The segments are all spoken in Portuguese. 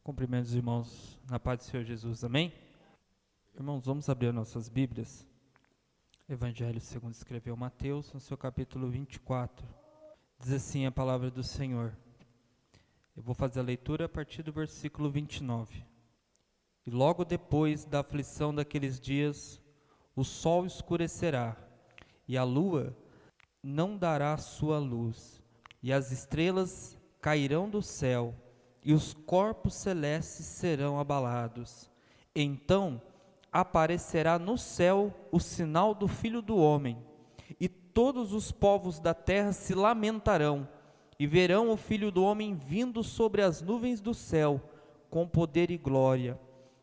Cumprimentos, irmãos, na paz do Senhor Jesus, amém? Irmãos, vamos abrir nossas Bíblias. Evangelho segundo escreveu Mateus, no seu capítulo 24. Diz assim a palavra do Senhor. Eu vou fazer a leitura a partir do versículo 29. E logo depois da aflição daqueles dias, o sol escurecerá, e a lua não dará sua luz, e as estrelas cairão do céu, e os corpos celestes serão abalados. Então aparecerá no céu o sinal do Filho do Homem, e todos os povos da terra se lamentarão, e verão o Filho do Homem vindo sobre as nuvens do céu, com poder e glória.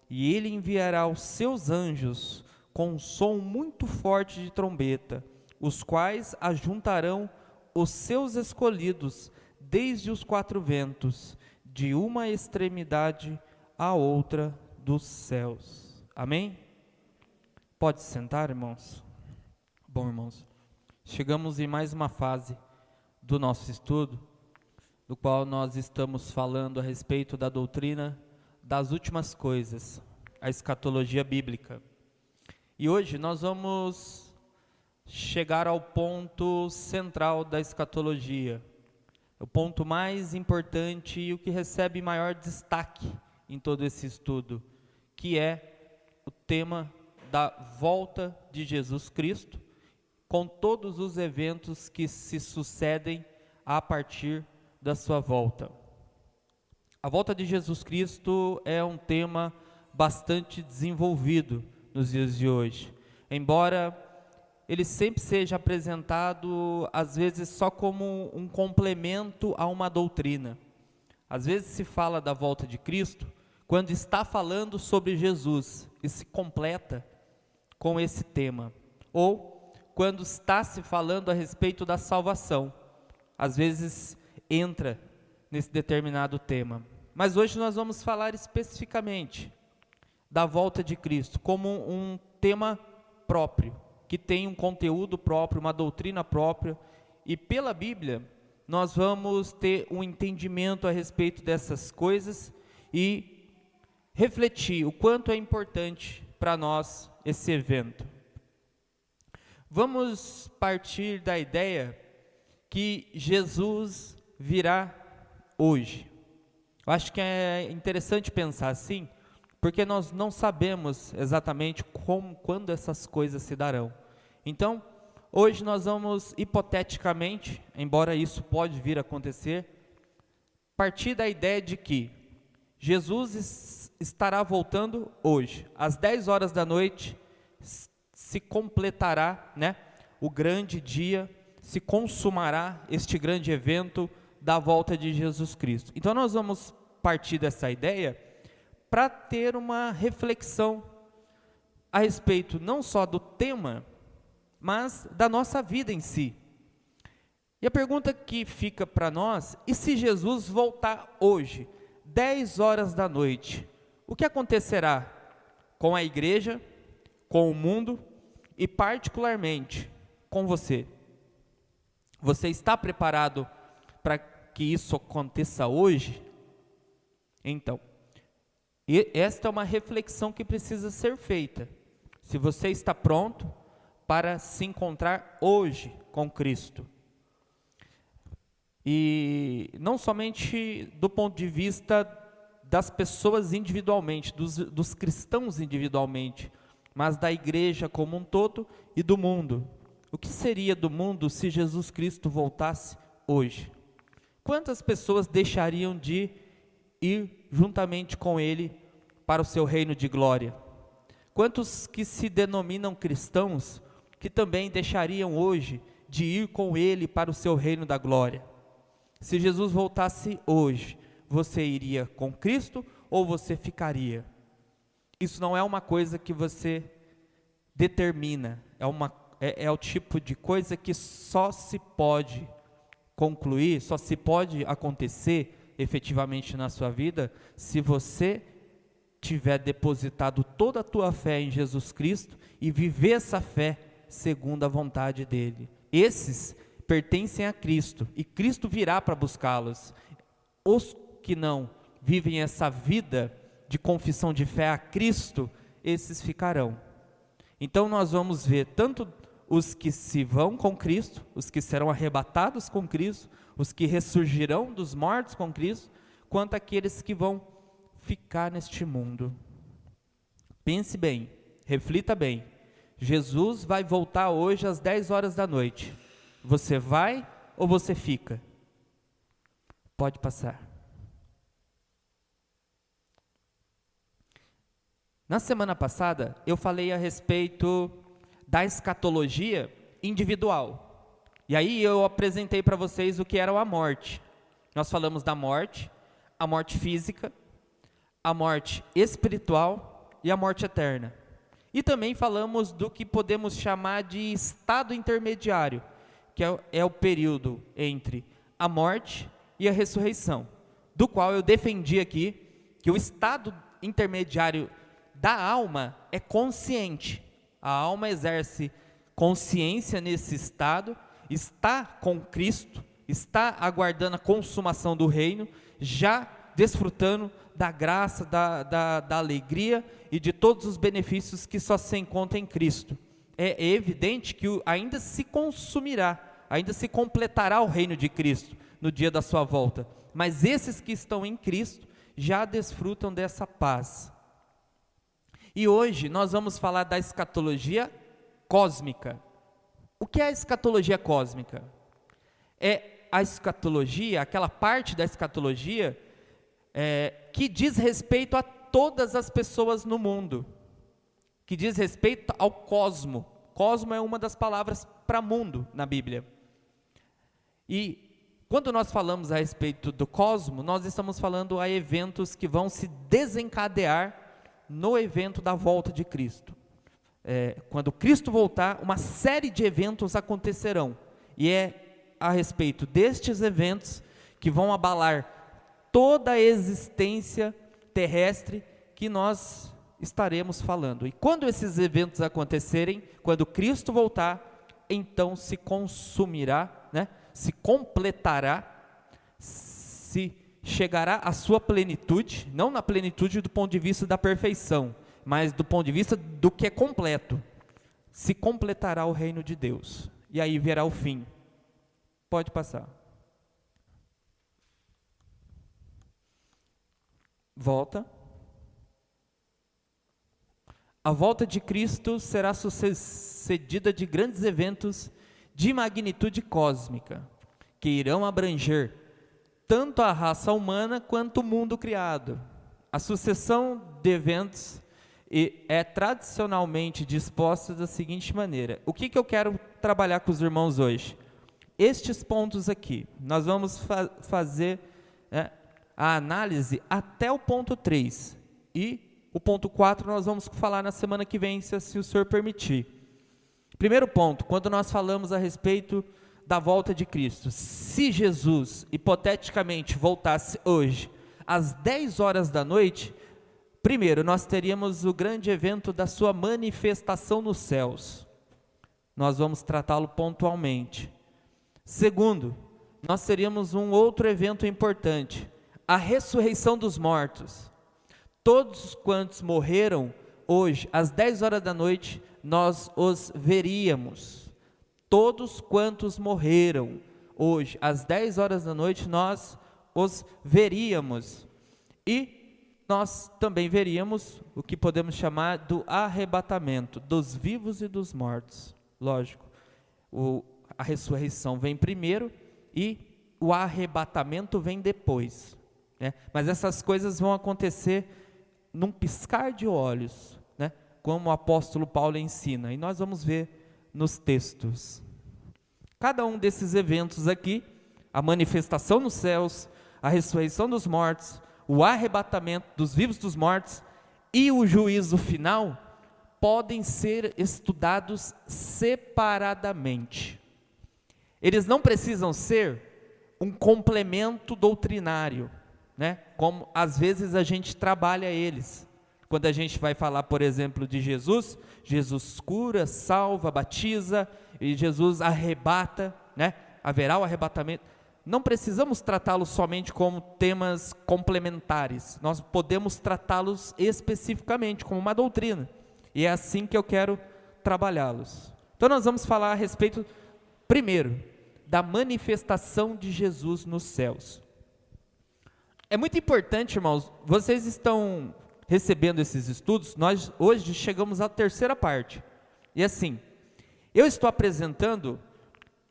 E ele enviará os seus anjos com um som muito forte de trombeta, os quais ajuntarão os seus escolhidos desde os quatro ventos, de uma extremidade à outra dos céus. Amém? Pode sentar, irmãos? Bom, irmãos, chegamos em mais uma fase do nosso estudo, do qual nós estamos falando a respeito da doutrina das últimas coisas, a escatologia bíblica. E hoje nós vamos chegar ao ponto central da escatologia, o ponto mais importante e o que recebe maior destaque em todo esse estudo, que é o tema da volta de Jesus Cristo, com todos os eventos que se sucedem a partir da sua volta. A volta de Jesus Cristo é um tema bastante desenvolvido nos dias de hoje, embora ele sempre seja apresentado, às vezes, só como um complemento a uma doutrina. Às vezes se fala da volta de Cristo quando está falando sobre Jesus e se completa com esse tema, ou quando está se falando a respeito da salvação, às vezes entra nesse determinado tema. Mas hoje nós vamos falar especificamente da volta de Cristo como um tema próprio, que tem um conteúdo próprio, uma doutrina própria, e pela Bíblia nós vamos ter um entendimento a respeito dessas coisas e refletir o quanto é importante para nós esse evento. Vamos partir da ideia que Jesus virá hoje. Eu acho que é interessante pensar assim, porque nós não sabemos exatamente quando essas coisas se darão. Então, hoje nós vamos hipoteticamente, embora isso pode vir a acontecer, partir da ideia de que Jesus estará voltando hoje, às 10 horas da noite, se completará, o grande dia, se consumará este grande evento da volta de Jesus Cristo. Então nós vamos partir dessa ideia para ter uma reflexão a respeito não só do tema, mas da nossa vida em si. E a pergunta que fica para nós: e se Jesus voltar hoje, 10 horas da noite, o que acontecerá com a igreja, com o mundo e particularmente com você? Você está preparado para que isso aconteça hoje? Então, esta é uma reflexão que precisa ser feita. Se você está pronto para se encontrar hoje com Cristo. E não somente do ponto de vista das pessoas individualmente, dos cristãos individualmente, mas da igreja como um todo e do mundo. O que seria do mundo se Jesus Cristo voltasse hoje? Quantas pessoas deixariam de ir juntamente com Ele para o seu reino de glória? Quantos que se denominam cristãos que também deixariam hoje de ir com Ele para o seu reino da glória? Se Jesus voltasse hoje, você iria com Cristo ou você ficaria? Isso não é uma coisa que você determina, é o tipo de coisa que só se pode concluir, só se pode acontecer efetivamente na sua vida se você tiver depositado toda a tua fé em Jesus Cristo e viver essa fé segundo a vontade dele. Esses pertencem a Cristo e Cristo virá para buscá-los. Os que não vivem essa vida de confissão de fé a Cristo, esses ficarão. Então nós vamos ver tanto os que se vão com Cristo, os que serão arrebatados com Cristo, os que ressurgirão dos mortos com Cristo, quanto aqueles que vão ficar neste mundo. Pense bem, reflita bem. Jesus vai voltar hoje às 10 horas da noite. Você vai ou você fica? Pode passar. Na semana passada, eu falei a respeito da escatologia individual. E aí eu apresentei para vocês o que era a morte. Nós falamos da morte, a morte física, a morte espiritual e a morte eterna. E também falamos do que podemos chamar de estado intermediário, que é o período entre a morte e a ressurreição, do qual eu defendi aqui que o estado intermediário da alma é consciente. A alma exerce consciência nesse estado, está com Cristo, está aguardando a consumação do reino, já desfrutando da graça, da alegria e de todos os benefícios que só se encontram em Cristo. É evidente que ainda se consumirá, ainda se completará o reino de Cristo no dia da sua volta, mas esses que estão em Cristo já desfrutam dessa paz. E hoje nós vamos falar da escatologia cósmica. O que é a escatologia cósmica? É a escatologia, aquela parte da escatologia que diz respeito a todas as pessoas no mundo, que diz respeito ao cosmo. Cosmo é uma das palavras para mundo na Bíblia. E quando nós falamos a respeito do cosmo, nós estamos falando a eventos que vão se desencadear no evento da volta de Cristo. Quando Cristo voltar, uma série de eventos acontecerão, e é a respeito destes eventos que vão abalar toda a existência terrestre que nós estaremos falando. E quando esses eventos acontecerem, quando Cristo voltar, então se consumirá, se completará, se chegará à sua plenitude, não na plenitude do ponto de vista da perfeição, mas do ponto de vista do que é completo. Se completará o reino de Deus, e aí virá o fim. Pode passar. Volta. A volta de Cristo será sucedida de grandes eventos de magnitude cósmica, que irão abranger tanto a raça humana quanto o mundo criado. A sucessão de eventos é tradicionalmente disposta da seguinte maneira. O que eu quero trabalhar com os irmãos hoje? Estes pontos aqui. Nós vamos fazer a análise até o ponto 3. E o ponto 4 nós vamos falar na semana que vem, se o Senhor permitir. Primeiro ponto, quando nós falamos a respeito da volta de Cristo. Se Jesus, hipoteticamente, voltasse hoje, às 10 horas da noite, primeiro, nós teríamos o grande evento da sua manifestação nos céus. Nós vamos tratá-lo pontualmente. Segundo, nós teríamos um outro evento importante, a ressurreição dos mortos. Todos quantos morreram hoje, às 10 horas da noite, nós os veríamos. Todos quantos morreram hoje, às 10 horas da noite, nós os veríamos. E nós também veríamos o que podemos chamar do arrebatamento dos vivos e dos mortos. Lógico, a ressurreição vem primeiro e o arrebatamento vem depois. Mas essas coisas vão acontecer num piscar de olhos, como o apóstolo Paulo ensina. E nós vamos ver nos textos. Cada um desses eventos aqui, a manifestação nos céus, a ressurreição dos mortos, o arrebatamento dos vivos dos mortos e o juízo final, podem ser estudados separadamente. Eles não precisam ser um complemento doutrinário, como às vezes a gente trabalha eles. Quando a gente vai falar, por exemplo, de Jesus, Jesus cura, salva, batiza, e Jesus arrebata, haverá o arrebatamento. não precisamos tratá-los somente como temas complementares, nós podemos tratá-los especificamente como uma doutrina, e é assim que eu quero trabalhá-los. Então nós vamos falar a respeito, primeiro, da manifestação de Jesus nos céus. É muito importante, irmãos, vocês estão recebendo esses estudos, nós hoje chegamos à terceira parte, e assim, eu estou apresentando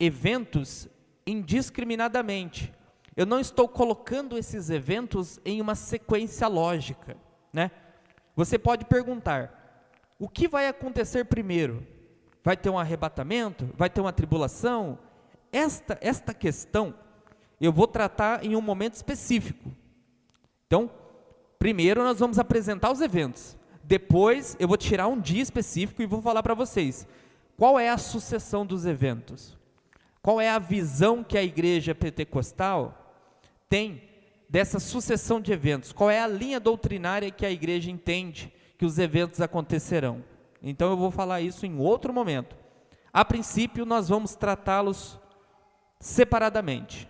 eventos indiscriminadamente, eu não estou colocando esses eventos em uma sequência lógica, né? Você pode perguntar, o que vai acontecer primeiro? Vai ter um arrebatamento? Vai ter uma tribulação? Esta questão eu vou tratar em um momento específico. Então, primeiro nós vamos apresentar os eventos, depois eu vou tirar um dia específico e vou falar para vocês, qual é a sucessão dos eventos? Qual é a visão que a igreja pentecostal tem dessa sucessão de eventos? Qual é a linha doutrinária que a igreja entende que os eventos acontecerão? Então eu vou falar isso em outro momento. A princípio nós vamos tratá-los separadamente.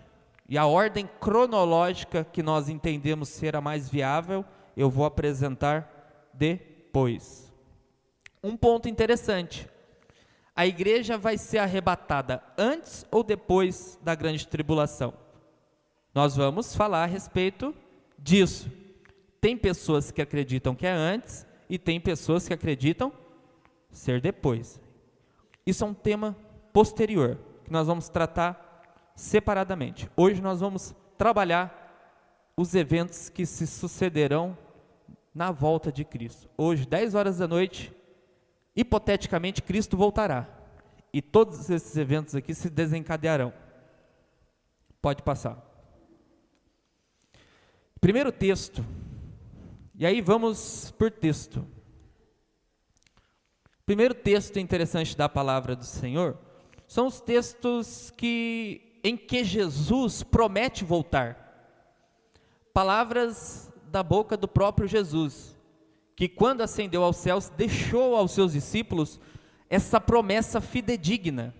E a ordem cronológica que nós entendemos ser a mais viável, eu vou apresentar depois. Um ponto interessante. A igreja vai ser arrebatada antes ou depois da grande tribulação? Nós vamos falar a respeito disso. Tem pessoas que acreditam que é antes e tem pessoas que acreditam ser depois. Isso é um tema posterior, que nós vamos tratar separadamente. Hoje nós vamos trabalhar os eventos que se sucederão na volta de Cristo. Hoje, 10 horas da noite, hipoteticamente, Cristo voltará. E todos esses eventos aqui se desencadearão. Pode passar. Primeiro texto. E aí vamos por texto. Primeiro texto interessante da palavra do Senhor são os textos em que Jesus promete voltar. Palavras da boca do próprio Jesus, que quando ascendeu aos céus, deixou aos seus discípulos essa promessa fidedigna,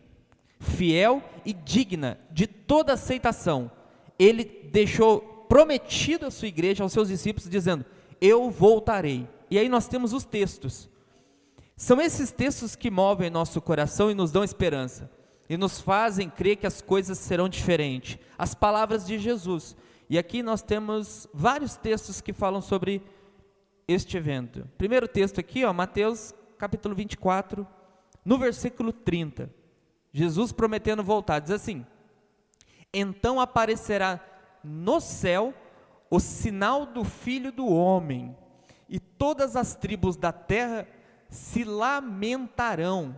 fiel e digna de toda aceitação. Ele deixou prometido à sua igreja, aos seus discípulos, dizendo, eu voltarei. E aí nós temos os textos. São esses textos que movem nosso coração e nos dão esperança, e nos fazem crer que as coisas serão diferentes. As palavras de Jesus. E aqui nós temos vários textos que falam sobre este evento. Primeiro texto aqui, Mateus capítulo 24, no versículo 30. Jesus prometendo voltar, diz assim, então aparecerá no céu o sinal do Filho do Homem, e todas as tribos da terra se lamentarão,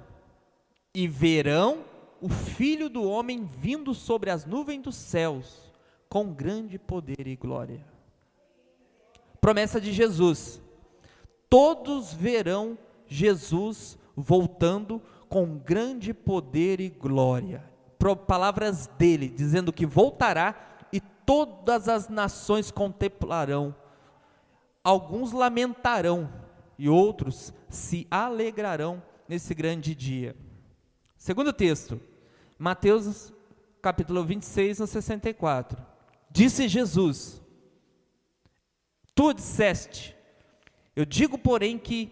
e verão o Filho do Homem vindo sobre as nuvens dos céus, com grande poder e glória. Promessa de Jesus, todos verão Jesus voltando com grande poder e glória. Palavras dele, dizendo que voltará e todas as nações contemplarão. Alguns lamentarão e outros se alegrarão nesse grande dia. Segundo texto, Mateus capítulo 26, no 64. Disse Jesus, tu disseste, eu digo porém que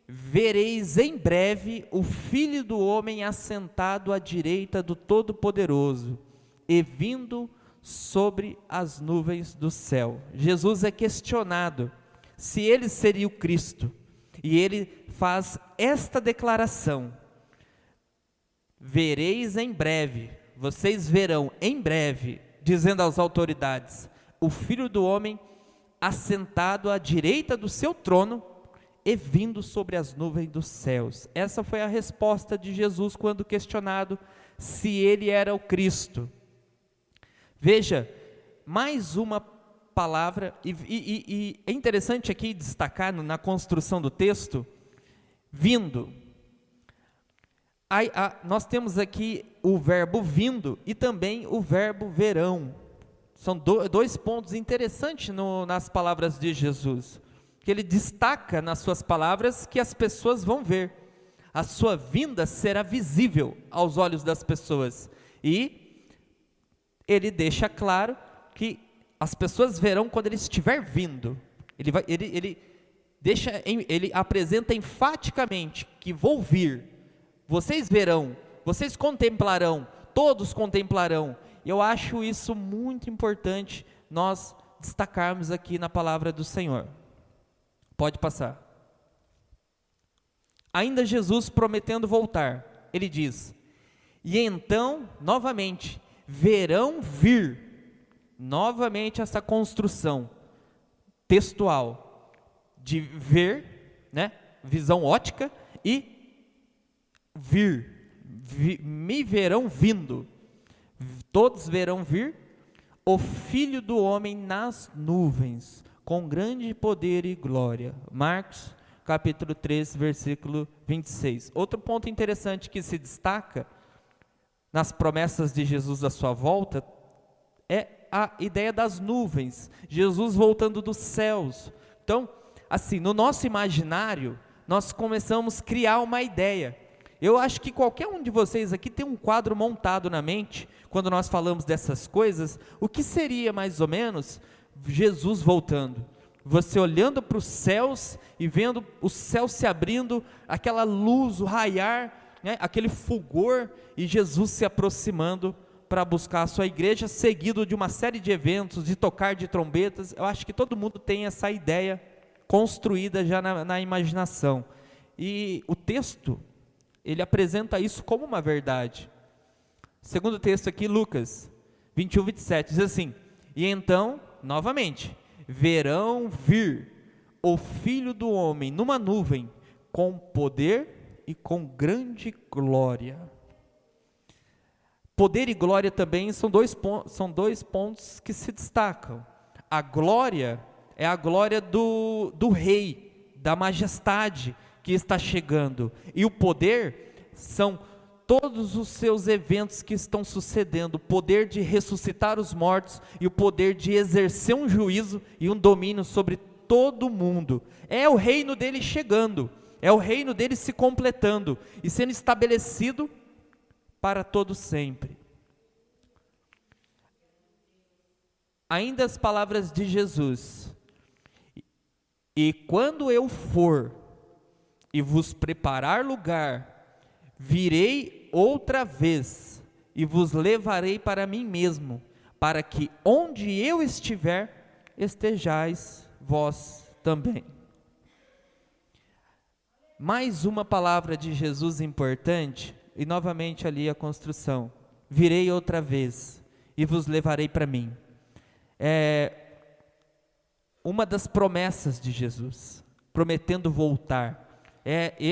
vereis em breve o Filho do Homem assentado à direita do Todo-Poderoso e vindo sobre as nuvens do céu. Jesus é questionado se ele seria o Cristo, e ele faz esta declaração, vereis em breve, vocês verão em breve, dizendo às autoridades, o Filho do Homem assentado à direita do seu trono e vindo sobre as nuvens dos céus. Essa foi a resposta de Jesus quando questionado se ele era o Cristo. Veja, mais uma palavra, e é interessante aqui destacar na construção do texto, vindo. Nós temos aqui o verbo vindo e também o verbo verão. São dois pontos interessantes nas palavras de Jesus, que ele destaca nas suas palavras que as pessoas vão ver. A sua vinda será visível aos olhos das pessoas. E ele deixa claro que as pessoas verão quando ele estiver vindo. Ele apresenta enfaticamente que vou vir, vocês verão, vocês contemplarão, todos contemplarão. Eu acho isso muito importante nós destacarmos aqui na palavra do Senhor. Pode passar. Ainda Jesus prometendo voltar, ele diz: e então, novamente, verão vir, novamente essa construção textual de ver, né, visão ótica, e me verão vindo, todos verão vir o Filho do Homem nas nuvens, com grande poder e glória. Marcos capítulo 3, versículo 26. Outro ponto interessante que se destaca nas promessas de Jesus à sua volta é a ideia das nuvens, Jesus voltando dos céus. Então, assim, no nosso imaginário, nós começamos a criar uma ideia. Eu acho que qualquer um de vocês aqui tem um quadro montado na mente, quando nós falamos dessas coisas, o que seria mais ou menos Jesus voltando. Você olhando para os céus e vendo os céus se abrindo, aquela luz, o raiar, né, aquele fulgor, e Jesus se aproximando para buscar a sua igreja, seguido de uma série de eventos, de tocar de trombetas. Eu acho que todo mundo tem essa ideia construída já na imaginação. E o texto, ele apresenta isso como uma verdade. Segundo texto aqui, Lucas 21, 27, diz assim: e então, novamente, verão vir o Filho do Homem numa nuvem, com poder e com grande glória. Poder e glória também são dois pontos que se destacam. A glória é a glória do rei, da majestade que está chegando, e o poder são todos os seus eventos que estão sucedendo, o poder de ressuscitar os mortos e o poder de exercer um juízo e um domínio sobre todo mundo. É o reino dele chegando, é o reino dele se completando e sendo estabelecido para todo sempre. Ainda as palavras de Jesus: e quando eu for e vos preparar lugar, virei outra vez e vos levarei para mim mesmo, para que onde eu estiver, estejais vós também. Mais uma palavra de Jesus importante, e novamente ali a construção: virei outra vez e vos levarei para mim. É uma das promessas de Jesus, prometendo voltar.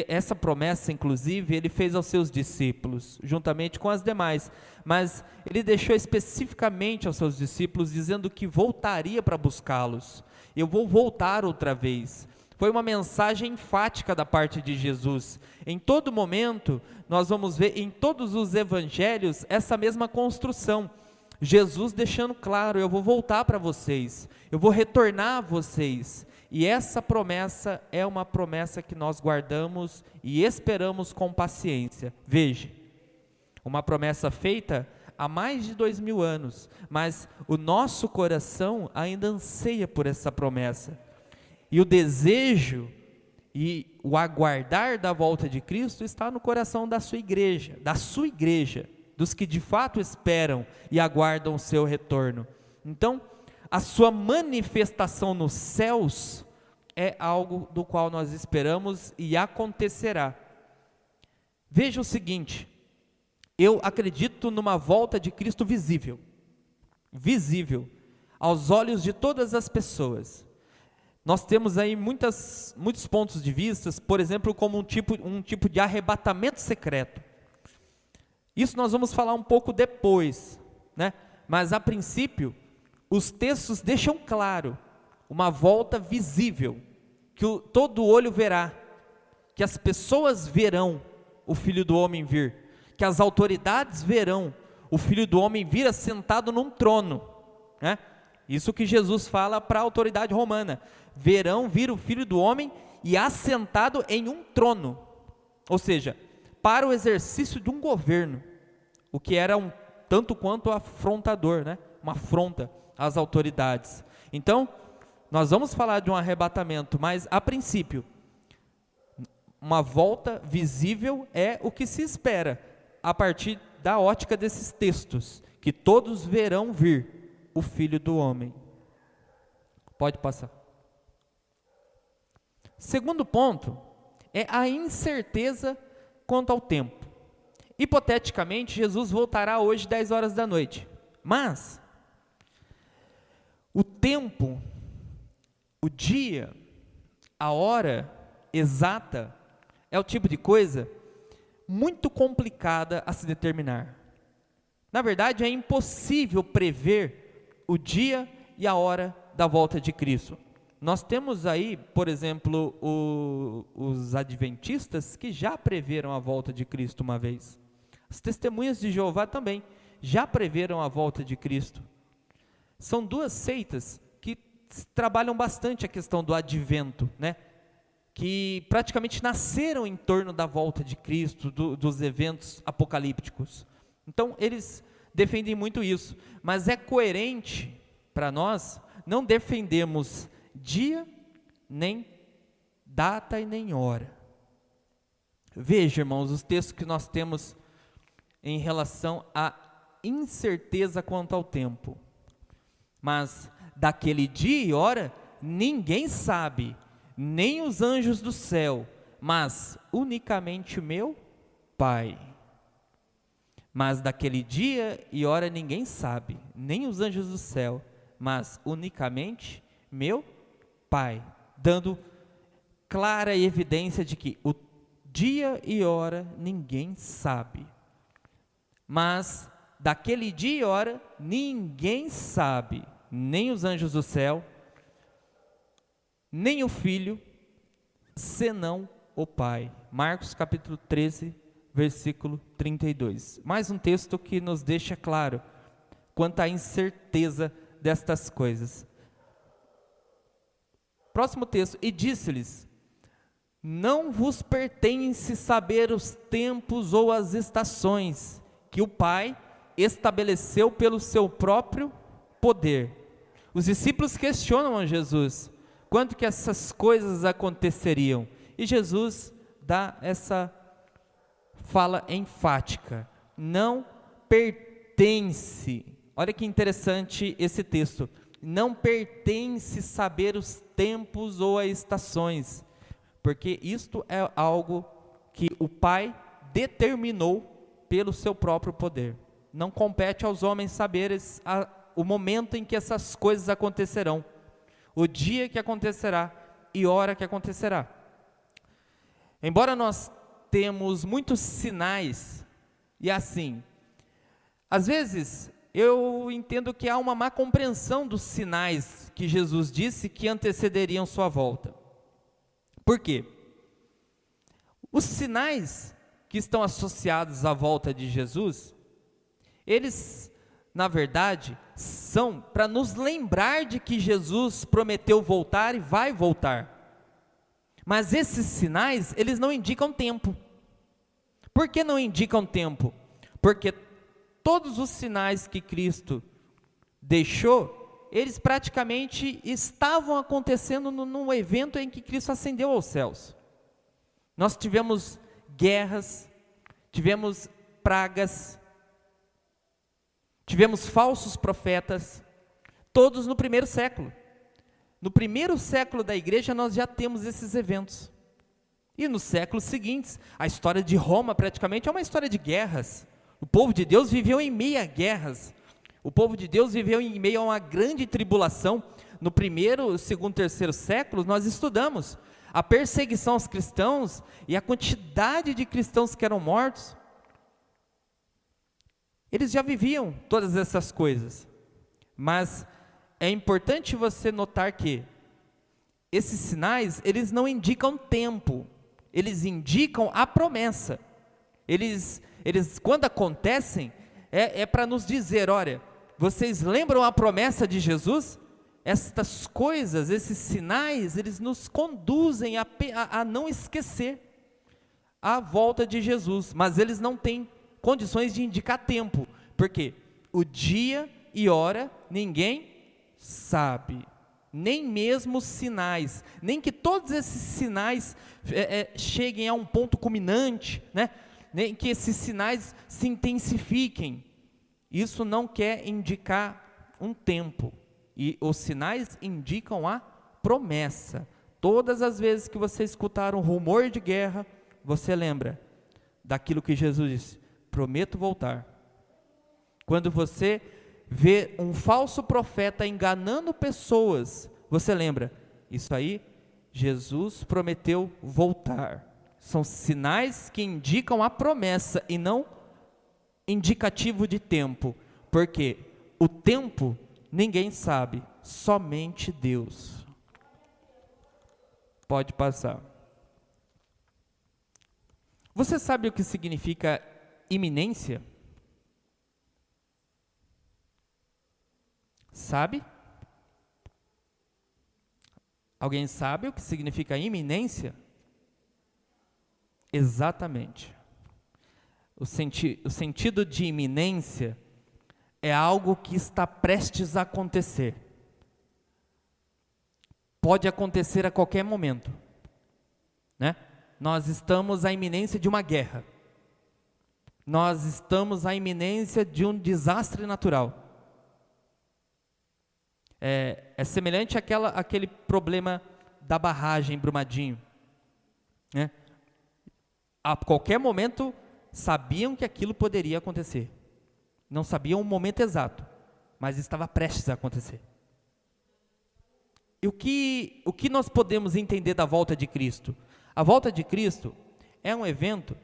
Essa promessa, inclusive, ele fez aos seus discípulos, juntamente com as demais, mas ele deixou especificamente aos seus discípulos, dizendo que voltaria para buscá-los. Eu vou voltar outra vez. Foi uma mensagem enfática da parte de Jesus. Em todo momento, nós vamos ver em todos os evangelhos essa mesma construção. Jesus deixando claro: eu vou voltar para vocês, eu vou retornar a vocês. E essa promessa é uma promessa que nós guardamos e esperamos com paciência. Veja, uma promessa feita há mais de 2000 anos, mas o nosso coração ainda anseia por essa promessa. E o desejo e o aguardar da volta de Cristo está no coração da sua igreja, dos que de fato esperam e aguardam o seu retorno. Então, a sua manifestação nos céus é algo do qual nós esperamos e acontecerá. Veja o seguinte: eu acredito numa volta de Cristo visível aos olhos de todas as pessoas. Nós temos aí muitos pontos de vista, por exemplo, como um tipo de arrebatamento secreto. Isso nós vamos falar um pouco depois, né? Mas a princípio, os textos deixam claro uma volta visível, que todo olho verá, que as pessoas verão o Filho do Homem vir, que as autoridades verão o Filho do Homem vir assentado num trono, né? Isso que Jesus fala para a autoridade romana: verão vir o Filho do Homem e assentado em um trono, ou seja, para o exercício de um governo, o que era tanto quanto afrontador, né? Uma afronta às autoridades. Então, nós vamos falar de um arrebatamento, mas a princípio, uma volta visível é o que se espera, a partir da ótica desses textos, que todos verão vir o Filho do Homem. Pode passar. Segundo ponto é a incerteza quanto ao tempo. Hipoteticamente, Jesus voltará hoje 10 horas da noite, mas o tempo, o dia, a hora exata é o tipo de coisa muito complicada a se determinar. Na verdade, é impossível prever o dia e a hora da volta de Cristo. Nós temos aí, por exemplo, os adventistas que já preveram a volta de Cristo uma vez. As testemunhas de Jeová também já preveram a volta de Cristo. São duas seitas que trabalham bastante a questão do advento, né? Que praticamente nasceram em torno da volta de Cristo, dos eventos apocalípticos. Então, eles defendem muito isso, mas é coerente para nós não defendemos dia, nem data e nem hora. Veja, irmãos, os textos que nós temos em relação à incerteza quanto ao tempo. Mas daquele dia e hora, ninguém sabe, nem os anjos do céu, mas unicamente meu Pai. Mas daquele dia e hora ninguém sabe, nem os anjos do céu, mas unicamente meu Pai, dando clara evidência de que o dia e hora ninguém sabe. Mas daquele dia e hora ninguém sabe, nem os anjos do céu, nem o Filho, senão o Pai. Marcos capítulo 13, versículo 32. Mais um texto que nos deixa claro quanto à incerteza destas coisas. Próximo texto, e disse-lhes: não vos pertence saber os tempos ou as estações que o Pai estabeleceu pelo seu próprio poder. Os discípulos questionam a Jesus quando que essas coisas aconteceriam, e Jesus dá essa fala enfática: não pertence. Olha que interessante esse texto. Não pertence saber os tempos ou as estações, porque isto é algo que o Pai determinou pelo seu próprio poder. Não compete aos homens saber o momento em que essas coisas acontecerão, o dia que acontecerá e hora que acontecerá. Embora nós temos muitos sinais, e assim, às vezes eu entendo que há uma má compreensão dos sinais que Jesus disse que antecederiam sua volta. Por quê? Os sinais que estão associados à volta de Jesus, eles, na verdade, são para nos lembrar de que Jesus prometeu voltar e vai voltar. Mas esses sinais, eles não indicam tempo. Por que não indicam tempo? Porque todos os sinais que Cristo deixou, eles praticamente estavam acontecendo no evento em que Cristo ascendeu aos céus. Nós tivemos guerras, tivemos pragas, tivemos falsos profetas, todos no primeiro século. No primeiro século da igreja nós já temos esses eventos. E nos séculos seguintes, a história de Roma praticamente é uma história de guerras. O povo de Deus viveu em meio a guerras. O povo de Deus viveu em meio a uma grande tribulação. No primeiro, segundo, terceiro séculos, nós estudamos a perseguição aos cristãos e a quantidade de cristãos que eram mortos. Eles já viviam todas essas coisas. Mas é importante você notar que esses sinais, eles não indicam tempo, eles indicam a promessa. Eles quando acontecem, é para nos dizer: olha, vocês lembram a promessa de Jesus? Estas coisas, esses sinais, eles nos conduzem a não esquecer a volta de Jesus, mas eles não têm condições de indicar tempo, Porque o dia e hora ninguém sabe, nem mesmo os sinais, nem que todos esses sinais cheguem a um ponto culminante, né? Nem que esses sinais se intensifiquem. Isso não quer indicar um tempo, e os sinais indicam a promessa. Todas as vezes que você escutar um rumor de guerra, você lembra daquilo que Jesus disse: prometo voltar. Quando você vê um falso profeta enganando pessoas, você lembra, isso aí, Jesus prometeu voltar. São sinais que indicam a promessa e não indicativo de tempo, porque o tempo ninguém sabe, somente Deus. Pode passar. Você sabe o que significa iminência? Sabe? Alguém sabe o que significa iminência? Exatamente. O sentido de iminência é algo que está prestes a acontecer. Pode acontecer a qualquer momento, né? Nós estamos à iminência de uma guerra. Nós estamos à iminência de um desastre natural. É semelhante àquele problema da barragem em Brumadinho, né? A qualquer momento sabiam que aquilo poderia acontecer. Não sabiam o momento exato, mas estava prestes a acontecer. E o que nós podemos entender da volta de Cristo? A volta de Cristo é um evento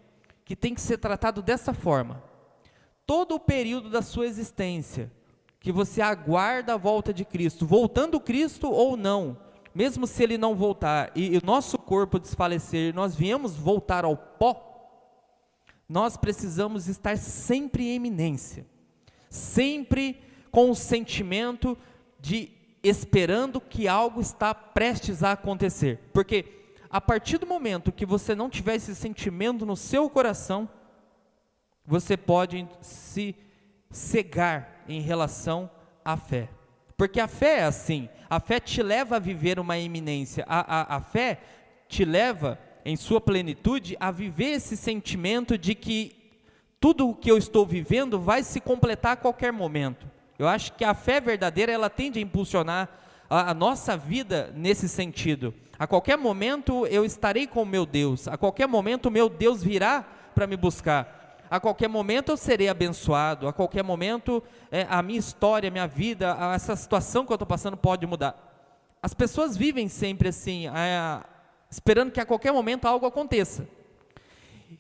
que tem que ser tratado dessa forma. Todo o período da sua existência, que você aguarda a volta de Cristo, voltando Cristo ou não, mesmo se Ele não voltar e o nosso corpo desfalecer, nós viemos voltar ao pó, nós precisamos estar sempre em iminência, sempre com o sentimento de esperando que algo está prestes a acontecer, porque a partir do momento que você não tiver esse sentimento no seu coração, você pode se cegar em relação à fé, porque a fé é assim, a fé te leva a viver uma iminência, a fé te leva em sua plenitude a viver esse sentimento de que tudo o que eu estou vivendo vai se completar a qualquer momento. Eu acho que a fé verdadeira, ela tende a impulsionar a nossa vida nesse sentido. A qualquer momento eu estarei com o meu Deus, a qualquer momento o meu Deus virá para me buscar. A qualquer momento eu serei abençoado, a qualquer momento a minha história, a minha vida, essa situação que eu estou passando pode mudar. As pessoas vivem sempre assim, esperando que a qualquer momento algo aconteça.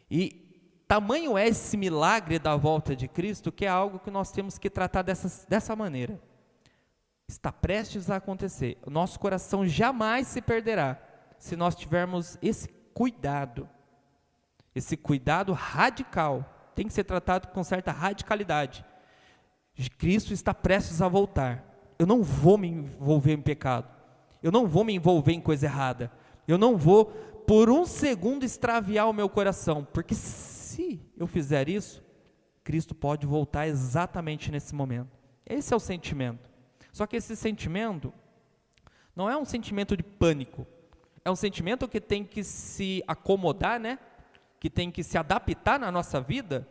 E tamanho é esse milagre da volta de Cristo, que é algo que nós temos que tratar dessa maneira. Está prestes a acontecer. O nosso coração jamais se perderá, se nós tivermos esse cuidado radical. Tem que ser tratado com certa radicalidade. Cristo está prestes a voltar. Eu não vou me envolver em pecado. Eu não vou me envolver em coisa errada. Eu não vou, por um segundo, extraviar o meu coração. Porque se eu fizer isso, Cristo pode voltar exatamente nesse momento. Esse é o sentimento. Só que esse sentimento não é um sentimento de pânico. É um sentimento que tem que se acomodar, né? Que tem que se adaptar na nossa vida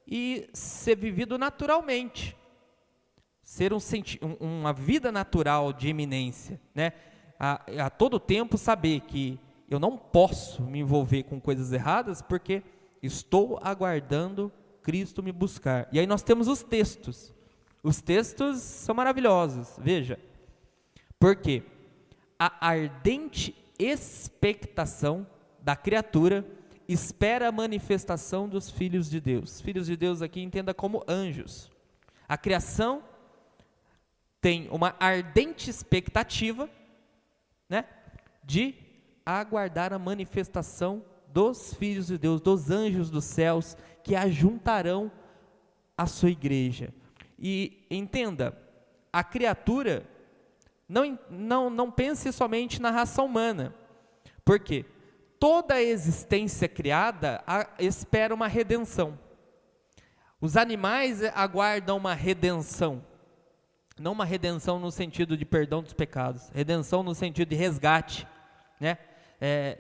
e ser vivido naturalmente, ser uma vida natural de iminência, né? A todo tempo saber que eu não posso me envolver com coisas erradas porque estou aguardando Cristo me buscar. E aí nós temos os textos são maravilhosos, veja, porque a ardente expectação da criatura espera a manifestação dos filhos de Deus. Filhos de Deus aqui entenda como anjos. A criação tem uma ardente expectativa, né, de aguardar a manifestação dos filhos de Deus, dos anjos dos céus, que ajuntarão a sua igreja. E entenda, a criatura, não pense somente na raça humana, porque toda a existência criada espera uma redenção. Os animais aguardam uma redenção, não uma redenção no sentido de perdão dos pecados, redenção no sentido de resgate, né?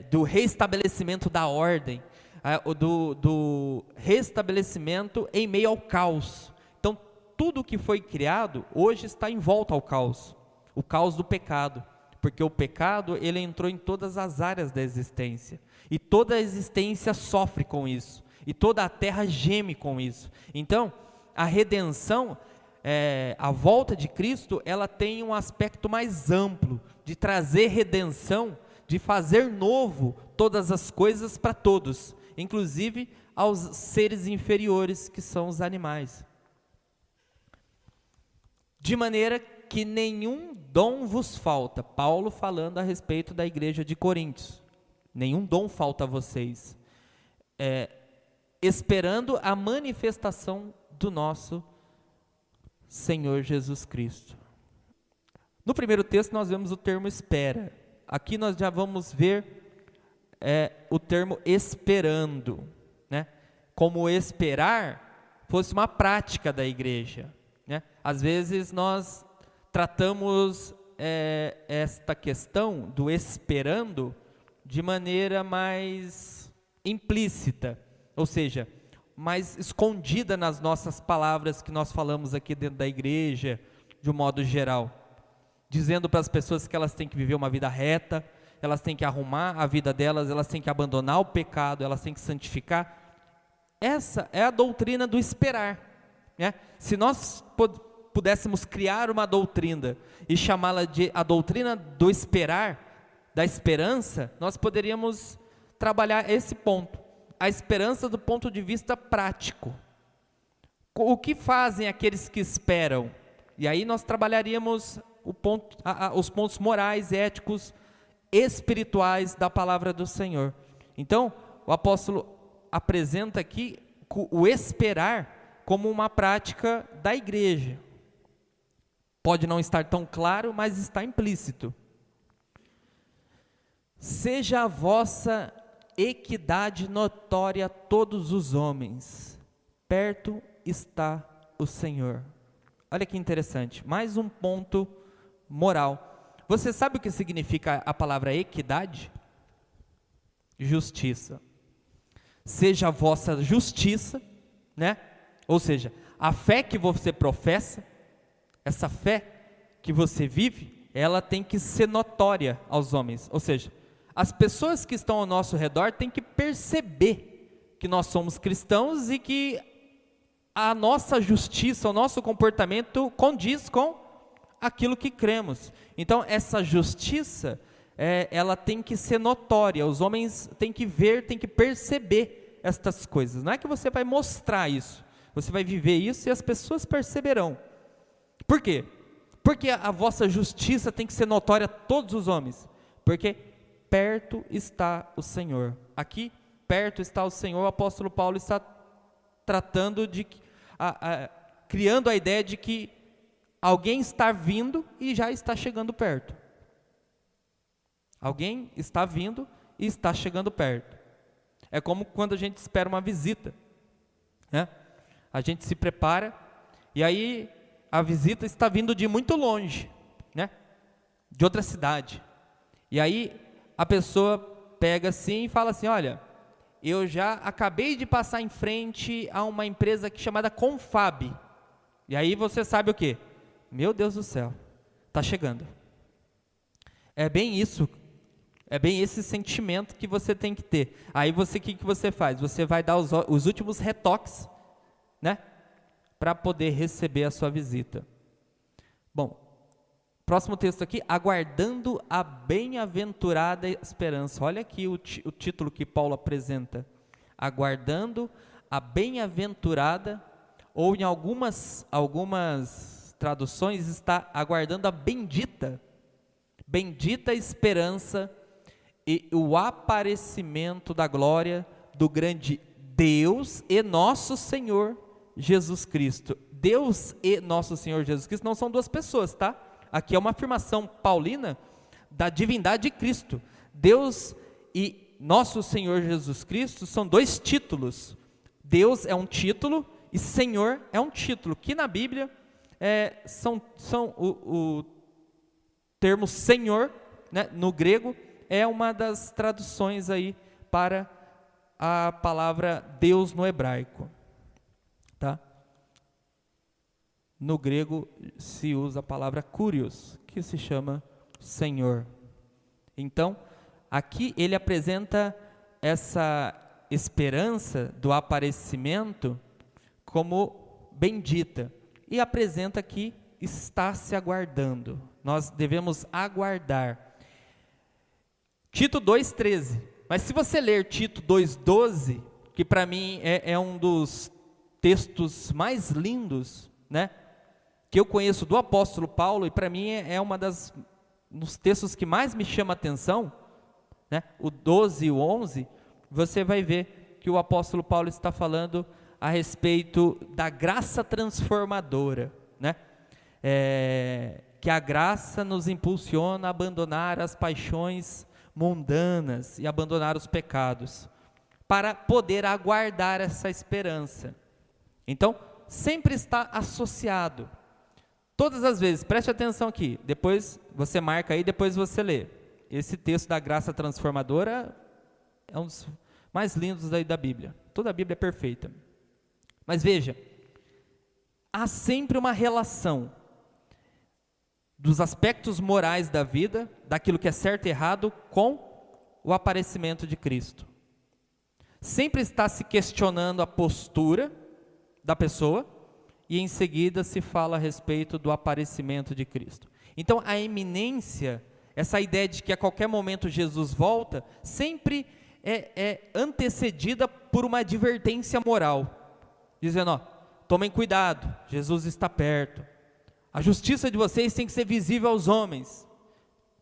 Do restabelecimento da ordem, do restabelecimento em meio ao caos. Então, tudo que foi criado hoje está em volta ao caos, o caos do pecado, porque o pecado ele entrou em todas as áreas da existência, e toda a existência sofre com isso, e toda a terra geme com isso. Então, a redenção, a volta de Cristo, ela tem um aspecto mais amplo, de trazer redenção, de fazer novo todas as coisas para todos, inclusive aos seres inferiores, que são os animais. De maneira que nenhum dom vos falta. Paulo falando a respeito da igreja de Coríntios. Nenhum dom falta a vocês. Esperando a manifestação do nosso Senhor Jesus Cristo. No primeiro texto nós vemos o termo espera. Aqui nós já vamos ver o termo esperando, né? Como esperar fosse uma prática da igreja, né? Às vezes nós tratamos esta questão do esperando de maneira mais implícita, ou seja, mais escondida nas nossas palavras que nós falamos aqui dentro da igreja, de um modo geral, dizendo para as pessoas que elas têm que viver uma vida reta, elas têm que arrumar a vida delas, elas têm que abandonar o pecado, elas têm que santificar. Essa é a doutrina do esperar, né? Se nós pudéssemos criar uma doutrina e chamá-la de a doutrina do esperar, da esperança, nós poderíamos trabalhar esse ponto, a esperança do ponto de vista prático. O que fazem aqueles que esperam? E aí nós trabalharíamos os pontos morais, éticos, espirituais da palavra do Senhor. Então, o apóstolo apresenta aqui o esperar como uma prática da igreja. Pode não estar tão claro, mas está implícito. Seja a vossa equidade notória a todos os homens, perto está o Senhor. Olha que interessante, mais um ponto moral. Você sabe o que significa a palavra equidade? Justiça. Seja a vossa justiça, né? Ou seja, a fé que você professa, essa fé que você vive, ela tem que ser notória aos homens. Ou seja, as pessoas que estão ao nosso redor têm que perceber que nós somos cristãos e que a nossa justiça, o nosso comportamento condiz com aquilo que cremos. Então, essa justiça, ela tem que ser notória, os homens têm que ver, têm que perceber estas coisas. Não é que você vai mostrar isso, você vai viver isso e as pessoas perceberão. Por quê? Porque a vossa justiça tem que ser notória a todos os homens, porque perto está o Senhor. Aqui, perto está o Senhor, o apóstolo Paulo está tratando de, criando a ideia de que alguém está vindo e já está chegando perto. Alguém está vindo e está chegando perto. É como quando a gente espera uma visita, né? A gente se prepara e aí a visita está vindo de muito longe, né? De outra cidade. E aí a pessoa pega assim e fala assim: olha, eu já acabei de passar em frente a uma empresa aqui chamada Confab. E aí você sabe o quê? Meu Deus do céu, está chegando. É bem isso, é bem esse sentimento que você tem que ter. Aí o que você faz? Você vai dar os últimos retoques, né? Para poder receber a sua visita. Bom, próximo texto aqui, aguardando a bem-aventurada esperança. Olha aqui o título que Paulo apresenta. Aguardando a bem-aventurada, ou em algumas traduções está aguardando a bendita esperança e o aparecimento da glória do grande Deus e nosso Senhor Jesus Cristo. Deus e nosso Senhor Jesus Cristo não são duas pessoas, tá? Aqui é uma afirmação paulina da divindade de Cristo. Deus e nosso Senhor Jesus Cristo são dois títulos. Deus é um título e Senhor é um título que na Bíblia o termo Senhor, né, no grego, é uma das traduções aí para a palavra Deus no hebraico, tá? No grego se usa a palavra Kyrios, que se chama Senhor. Então, aqui ele apresenta essa esperança do aparecimento como bendita, e apresenta que está se aguardando. Nós devemos aguardar. Tito 2,13. Mas se você ler Tito 2,12, que para mim é um dos textos mais lindos, né, que eu conheço do apóstolo Paulo, e para mim é dos textos que mais me chama a atenção, né, o 12 e o 11, você vai ver que o apóstolo Paulo está falando a respeito da graça transformadora, né? Que a graça nos impulsiona a abandonar as paixões mundanas e abandonar os pecados, para poder aguardar essa esperança. Então, sempre está associado. Todas as vezes, preste atenção aqui, depois você marca aí, depois você lê. Esse texto da graça transformadora é um dos mais lindos aí da Bíblia. Toda a Bíblia é perfeita. Mas veja, há sempre uma relação dos aspectos morais da vida, daquilo que é certo e errado, com o aparecimento de Cristo. Sempre está se questionando a postura da pessoa, e em seguida se fala a respeito do aparecimento de Cristo. Então a iminência, essa ideia de que a qualquer momento Jesus volta, sempre é antecedida por uma advertência moral, dizendo, tomem cuidado, Jesus está perto. A justiça de vocês tem que ser visível aos homens.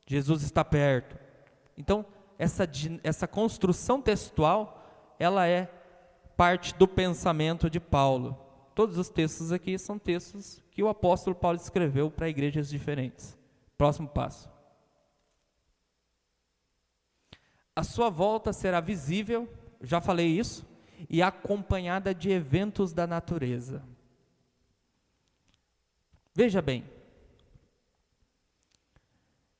Jesus está perto. Então, essa construção textual, ela é parte do pensamento de Paulo. Todos os textos aqui são textos que o apóstolo Paulo escreveu para igrejas diferentes. Próximo passo. A sua volta será visível, já falei isso, e acompanhada de eventos da natureza. Veja bem,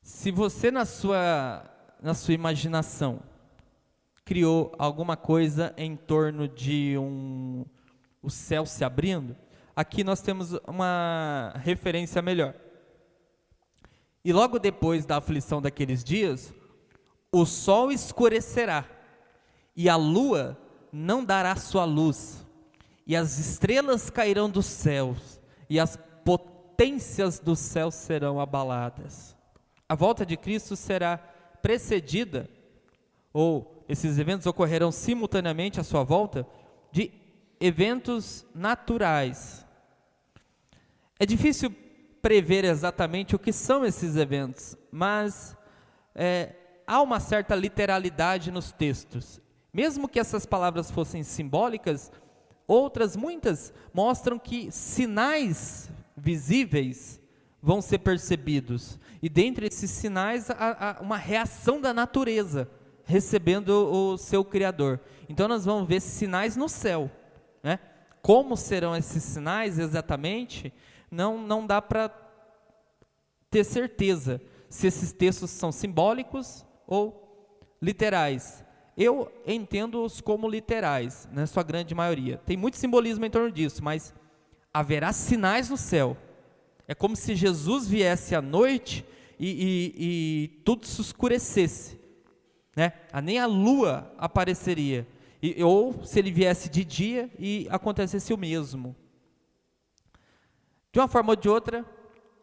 se você na sua imaginação criou alguma coisa em torno de o céu se abrindo, aqui nós temos uma referência melhor. E logo depois da aflição daqueles dias, o sol escurecerá, e a lua não dará sua luz, e as estrelas cairão dos céus, e as potências do céu serão abaladas. A volta de Cristo será precedida, ou esses eventos ocorrerão simultaneamente à sua volta, de eventos naturais. É difícil prever exatamente o que são esses eventos, mas há uma certa literalidade nos textos. Mesmo que essas palavras fossem simbólicas, outras, muitas, mostram que sinais visíveis vão ser percebidos. E dentre esses sinais, há uma reação da natureza, recebendo o seu Criador. Então nós vamos ver sinais no céu, né? Como serão esses sinais exatamente, não dá para ter certeza se esses textos são simbólicos ou literais. Eu entendo-os como literais, na sua grande maioria. Tem muito simbolismo em torno disso, mas haverá sinais no céu. É como se Jesus viesse à noite e tudo se escurecesse, né? Nem a lua apareceria. Ou se ele viesse de dia e acontecesse o mesmo. De uma forma ou de outra,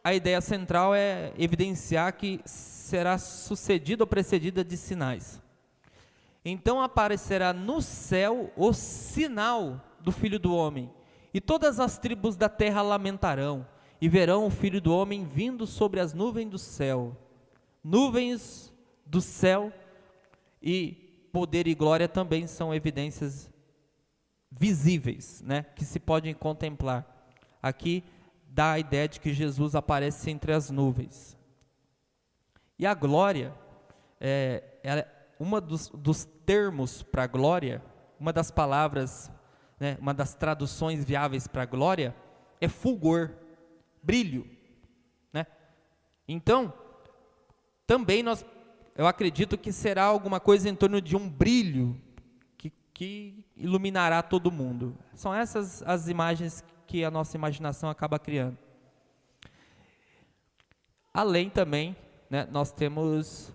a ideia central é evidenciar que será sucedida ou precedida de sinais. Então aparecerá no céu o sinal do Filho do Homem, e todas as tribos da terra lamentarão, e verão o Filho do Homem vindo sobre as nuvens do céu. Nuvens do céu e poder e glória também são evidências visíveis, né, que se podem contemplar. Aqui dá a ideia de que Jesus aparece entre as nuvens. E a glória, uma dos termos para glória, uma das palavras né, uma das traduções viáveis para glória, é fulgor, brilho, né? Então, também eu acredito que será alguma coisa em torno de um brilho que iluminará todo mundo. São essas as imagens que a nossa imaginação acaba criando. Além também, né, nós temos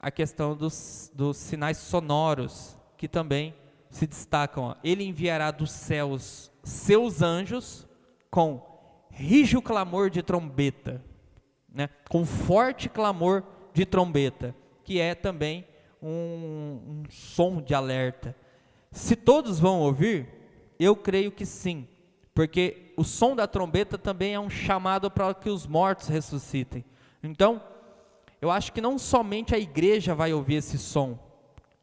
a questão dos sinais sonoros, que também se destacam. Ó. Ele enviará dos céus seus anjos com rígido clamor de trombeta, né, com forte clamor de trombeta, que é também um som de alerta. Se todos vão ouvir, eu creio que sim, porque o som da trombeta também é um chamado para que os mortos ressuscitem. Então, eu acho que não somente a igreja vai ouvir esse som,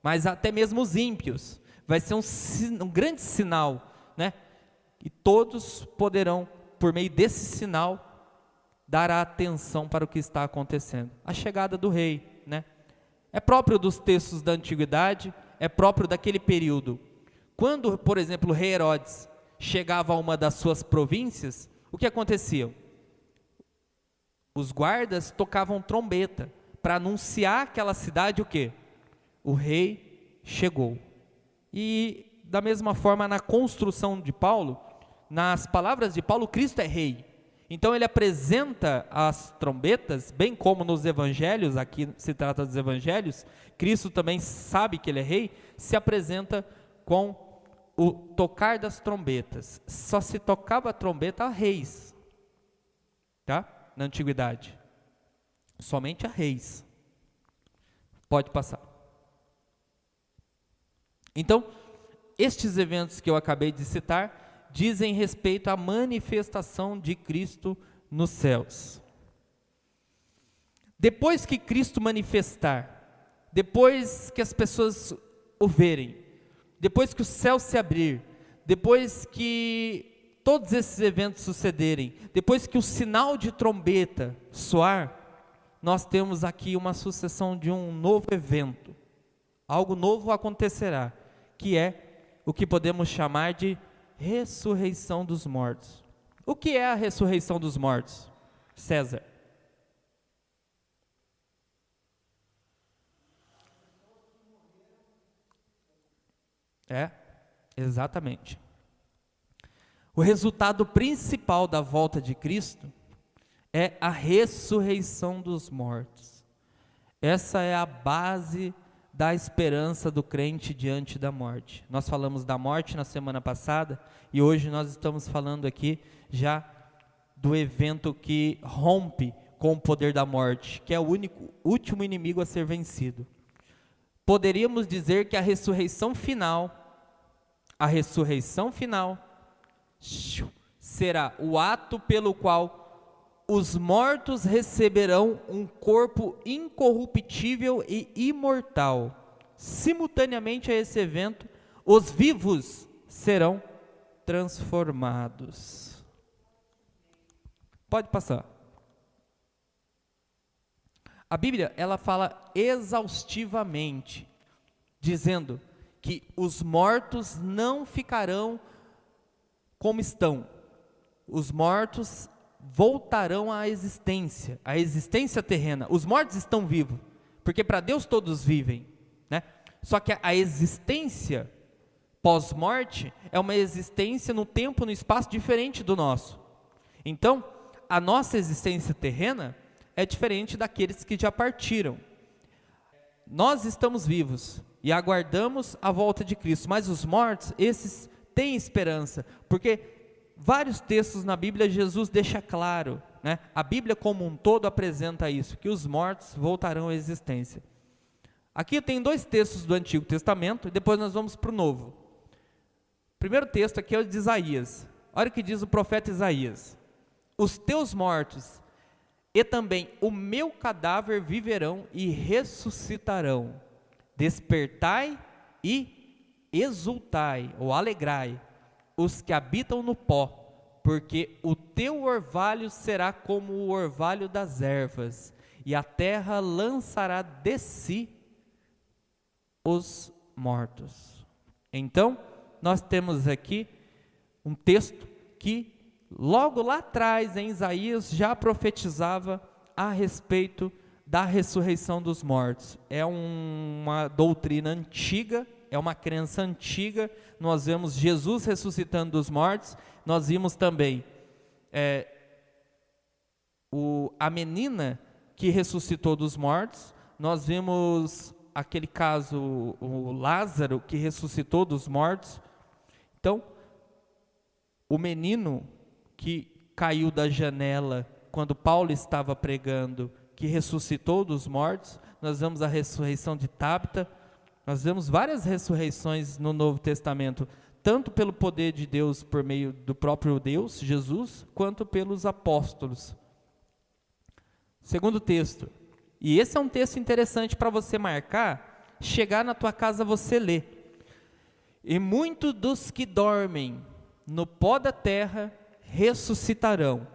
mas até mesmo os ímpios. Vai ser um grande sinal, né? E todos poderão, por meio desse sinal, dar a atenção para o que está acontecendo. A chegada do rei, né? É próprio dos textos da antiguidade, é próprio daquele período. Quando, por exemplo, o rei Herodes chegava a uma das suas províncias, o que acontecia? Os guardas tocavam trombeta para anunciar àquela cidade o quê? O rei chegou. E da mesma forma, na construção de Paulo, nas palavras de Paulo, Cristo é rei. Então ele apresenta as trombetas, bem como nos evangelhos, aqui se trata dos evangelhos, Cristo também sabe que ele é rei, se apresenta com o tocar das trombetas. Só se tocava a trombeta a reis, tá? Na antiguidade. Somente a reis. Pode passar. Então, estes eventos que eu acabei de citar dizem respeito à manifestação de Cristo nos céus. Depois que Cristo manifestar, depois que as pessoas o verem, depois que o céu se abrir, depois que todos esses eventos sucederem, depois que o sinal de trombeta soar, nós temos aqui uma sucessão de um novo evento. Algo novo acontecerá, que é o que podemos chamar de ressurreição dos mortos. O que é a ressurreição dos mortos? César. Exatamente. O resultado principal da volta de Cristo é a ressurreição dos mortos. Essa é a base da esperança do crente diante da morte. Nós falamos da morte na semana passada e hoje nós estamos falando aqui já do evento que rompe com o poder da morte, que é o último inimigo a ser vencido. Poderíamos dizer que a ressurreição final será o ato pelo qual os mortos receberão um corpo incorruptível e imortal. Simultaneamente a esse evento, os vivos serão transformados. Pode passar. A Bíblia, ela fala exaustivamente, dizendo que os mortos não ficarão como estão. Os mortos voltarão à existência terrena. Os mortos estão vivos, porque para Deus todos vivem, né? Só que a existência pós-morte é uma existência no tempo e no espaço diferente do nosso. Então, a nossa existência terrena é diferente daqueles que já partiram. Nós estamos vivos e aguardamos a volta de Cristo, mas os mortos, esses têm esperança, porque vários textos na Bíblia, Jesus deixa claro, né? A Bíblia como um todo apresenta isso, que os mortos voltarão à existência. Aqui tem dois textos do Antigo Testamento, e depois nós vamos para o Novo. O primeiro texto aqui é o de Isaías. Olha o que diz o profeta Isaías: os teus mortos e também o meu cadáver viverão e ressuscitarão. Despertai e exultai, ou alegrai, os que habitam no pó, porque o teu orvalho será como o orvalho das ervas, e a terra lançará de si os mortos. Então, nós temos aqui um texto que logo lá atrás em Isaías já profetizava a respeito da ressurreição dos mortos. É uma doutrina antiga, é uma crença antiga. Nós vemos Jesus ressuscitando dos mortos, nós vimos também a menina que ressuscitou dos mortos, nós vimos aquele caso, o Lázaro que ressuscitou dos mortos. Então, o menino que caiu da janela quando Paulo estava pregando, que ressuscitou dos mortos, nós vemos a ressurreição de Tabita, nós vemos várias ressurreições no Novo Testamento, tanto pelo poder de Deus por meio do próprio Deus, Jesus, quanto pelos apóstolos. Segundo texto, e esse é um texto interessante para você marcar, chegar na tua casa você lê. E muitos dos que dormem no pó da terra ressuscitarão,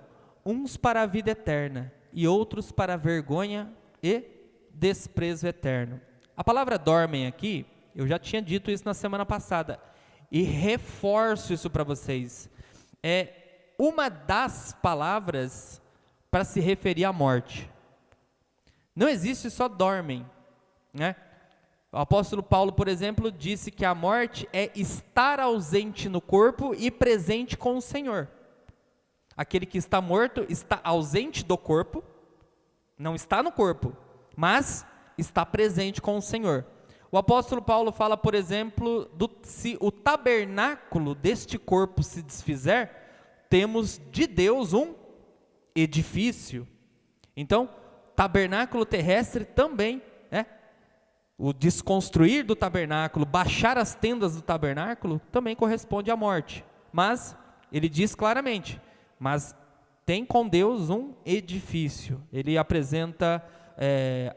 uns para a vida eterna e outros para a vergonha e desprezo eterno. A palavra dormem aqui, eu já tinha dito isso na semana passada, e reforço isso para vocês, é uma das palavras para se referir à morte. Não existe só dormem, né? O apóstolo Paulo, por exemplo, disse que a morte é estar ausente no corpo e presente com o Senhor. Aquele que está morto está ausente do corpo, não está no corpo, mas está presente com o Senhor. O apóstolo Paulo fala, por exemplo, se o tabernáculo deste corpo se desfizer, temos de Deus um edifício. Então, tabernáculo terrestre também, o desconstruir do tabernáculo, baixar as tendas do tabernáculo, também corresponde à morte. Mas, ele diz claramente, mas tem com Deus um edifício. Ele apresenta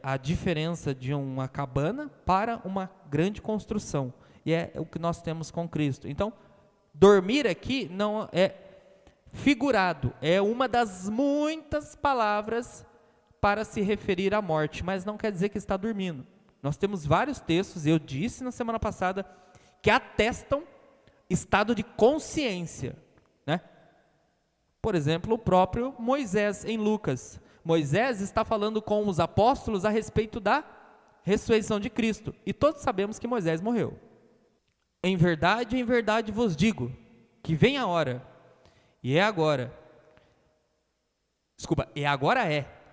a diferença de uma cabana para uma grande construção. E é o que nós temos com Cristo. Então, dormir aqui não é figurado, é uma das muitas palavras para se referir à morte, mas não quer dizer que está dormindo. Nós temos vários textos, eu disse na semana passada, que atestam estado de consciência, né? Por exemplo, o próprio Moisés em Lucas. Moisés está falando com os apóstolos a respeito da ressurreição de Cristo, e todos sabemos que Moisés morreu. Em verdade vos digo, que vem a hora, e agora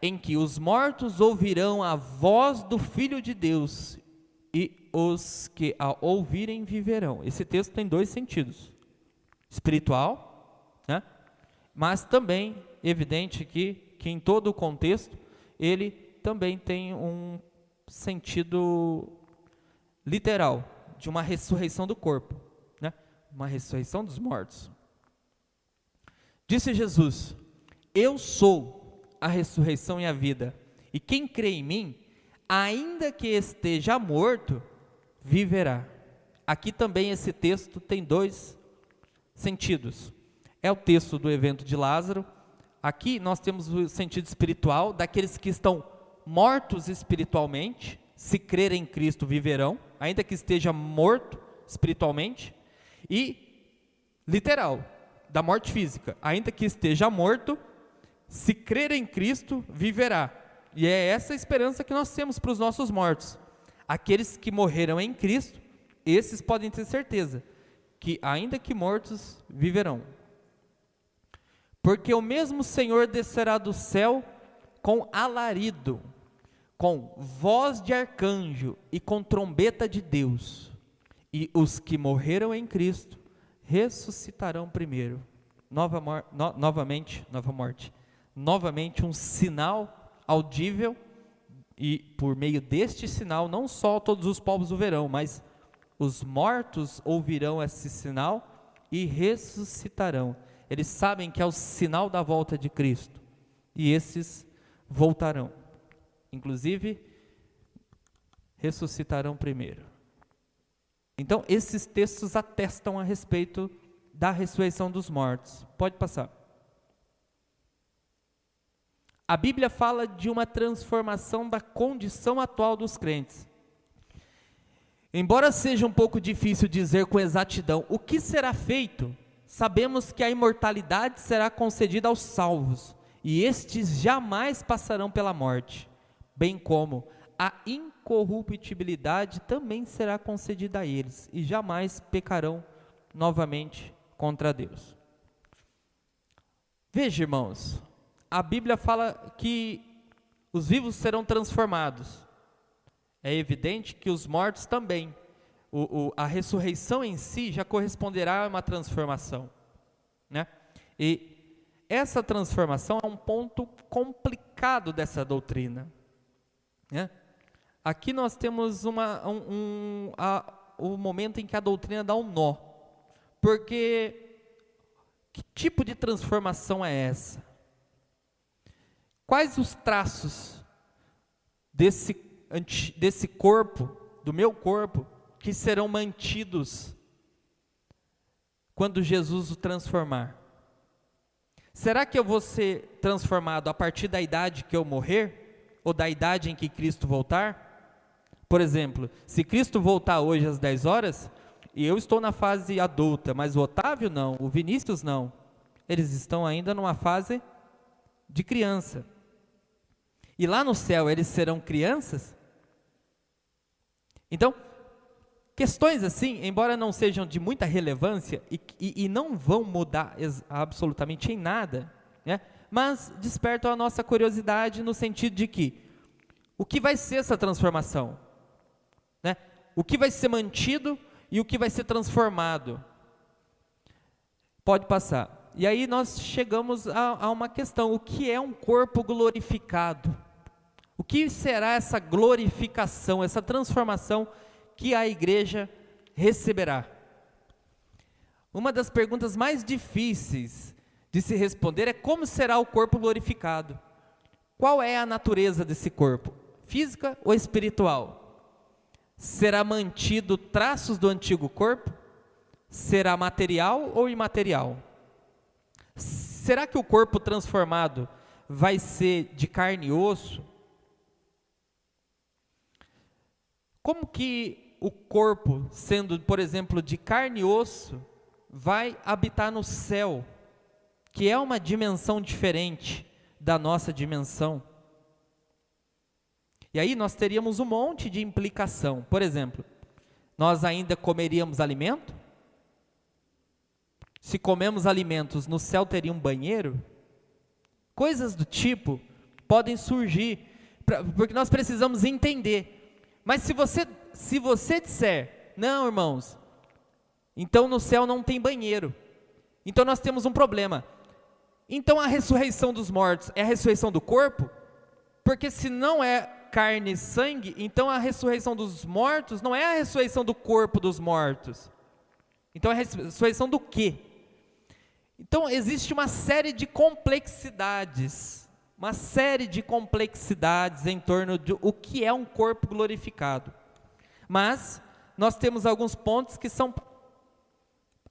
em que os mortos ouvirão a voz do Filho de Deus, e os que a ouvirem viverão. Esse texto tem dois sentidos, espiritual, né? Mas também evidente que em todo o contexto, ele também tem um sentido literal, de uma ressurreição do corpo, né? Uma ressurreição dos mortos. Disse Jesus: eu sou a ressurreição e a vida, e quem crê em mim, ainda que esteja morto, viverá. Aqui também esse texto tem dois sentidos. É o texto do evento de Lázaro. Aqui nós temos o sentido espiritual, daqueles que estão mortos espiritualmente, se crerem em Cristo viverão, ainda que esteja morto espiritualmente, e literal, da morte física, ainda que esteja morto, se crer em Cristo, viverá. E é essa a esperança que nós temos para os nossos mortos. Aqueles que morreram em Cristo, esses podem ter certeza, que ainda que mortos, viverão. Porque o mesmo Senhor descerá do céu com alarido, com voz de arcanjo e com trombeta de Deus. E os que morreram em Cristo ressuscitarão primeiro. Novamente um sinal audível, e por meio deste sinal, não só todos os povos o verão, mas os mortos ouvirão esse sinal e ressuscitarão. Eles sabem que é o sinal da volta de Cristo, e esses voltarão, inclusive ressuscitarão primeiro. Então esses textos atestam a respeito da ressurreição dos mortos. Pode passar. A Bíblia fala de uma transformação da condição atual dos crentes. Embora seja um pouco difícil dizer com exatidão o que será feito, sabemos que a imortalidade será concedida aos salvos, e estes jamais passarão pela morte, bem como a incorruptibilidade também será concedida a eles, e jamais pecarão novamente contra Deus. Veja, irmãos, a Bíblia fala que os vivos serão transformados. É evidente que os mortos também. A ressurreição em si já corresponderá a uma transformação, né? E essa transformação é um ponto complicado dessa doutrina, né? Aqui nós temos o momento em que a doutrina dá um nó, porque que tipo de transformação é essa? Quais os traços desse corpo, do meu corpo, que serão mantidos quando Jesus o transformar? Será que eu vou ser transformado a partir da idade que eu morrer? Ou da idade em que Cristo voltar? Por exemplo, se Cristo voltar hoje às 10 horas, e eu estou na fase adulta, mas o Otávio não, o Vinícius não, eles estão ainda numa fase de criança. E lá no céu eles serão crianças? Então, questões assim, embora não sejam de muita relevância e não vão mudar absolutamente em nada, né? Mas despertam a nossa curiosidade no sentido de que o que vai ser essa transformação, né? O que vai ser mantido e o que vai ser transformado? Pode passar. E aí nós chegamos a uma questão: o que é um corpo glorificado? O que será essa glorificação, essa transformação que a igreja receberá? Uma das perguntas mais difíceis de se responder é como será o corpo glorificado? Qual é a natureza desse corpo? Física ou espiritual? Será mantido traços do antigo corpo? Será material ou imaterial? Será que o corpo transformado vai ser de carne e osso? Como que o corpo, sendo, por exemplo, de carne e osso, vai habitar no céu, que é uma dimensão diferente da nossa dimensão? E aí nós teríamos um monte de implicação. Por exemplo, nós ainda comeríamos alimento? Se comemos alimentos, no céu teria um banheiro? Coisas do tipo podem surgir, porque nós precisamos entender. Mas se você disser, não, irmãos, então no céu não tem banheiro, então nós temos um problema. Então a ressurreição dos mortos é a ressurreição do corpo? Porque se não é carne e sangue, então a ressurreição dos mortos não é a ressurreição do corpo dos mortos. Então é a ressurreição do quê? Então existe uma série de complexidades em torno de o que é um corpo glorificado. Mas nós temos alguns pontos que são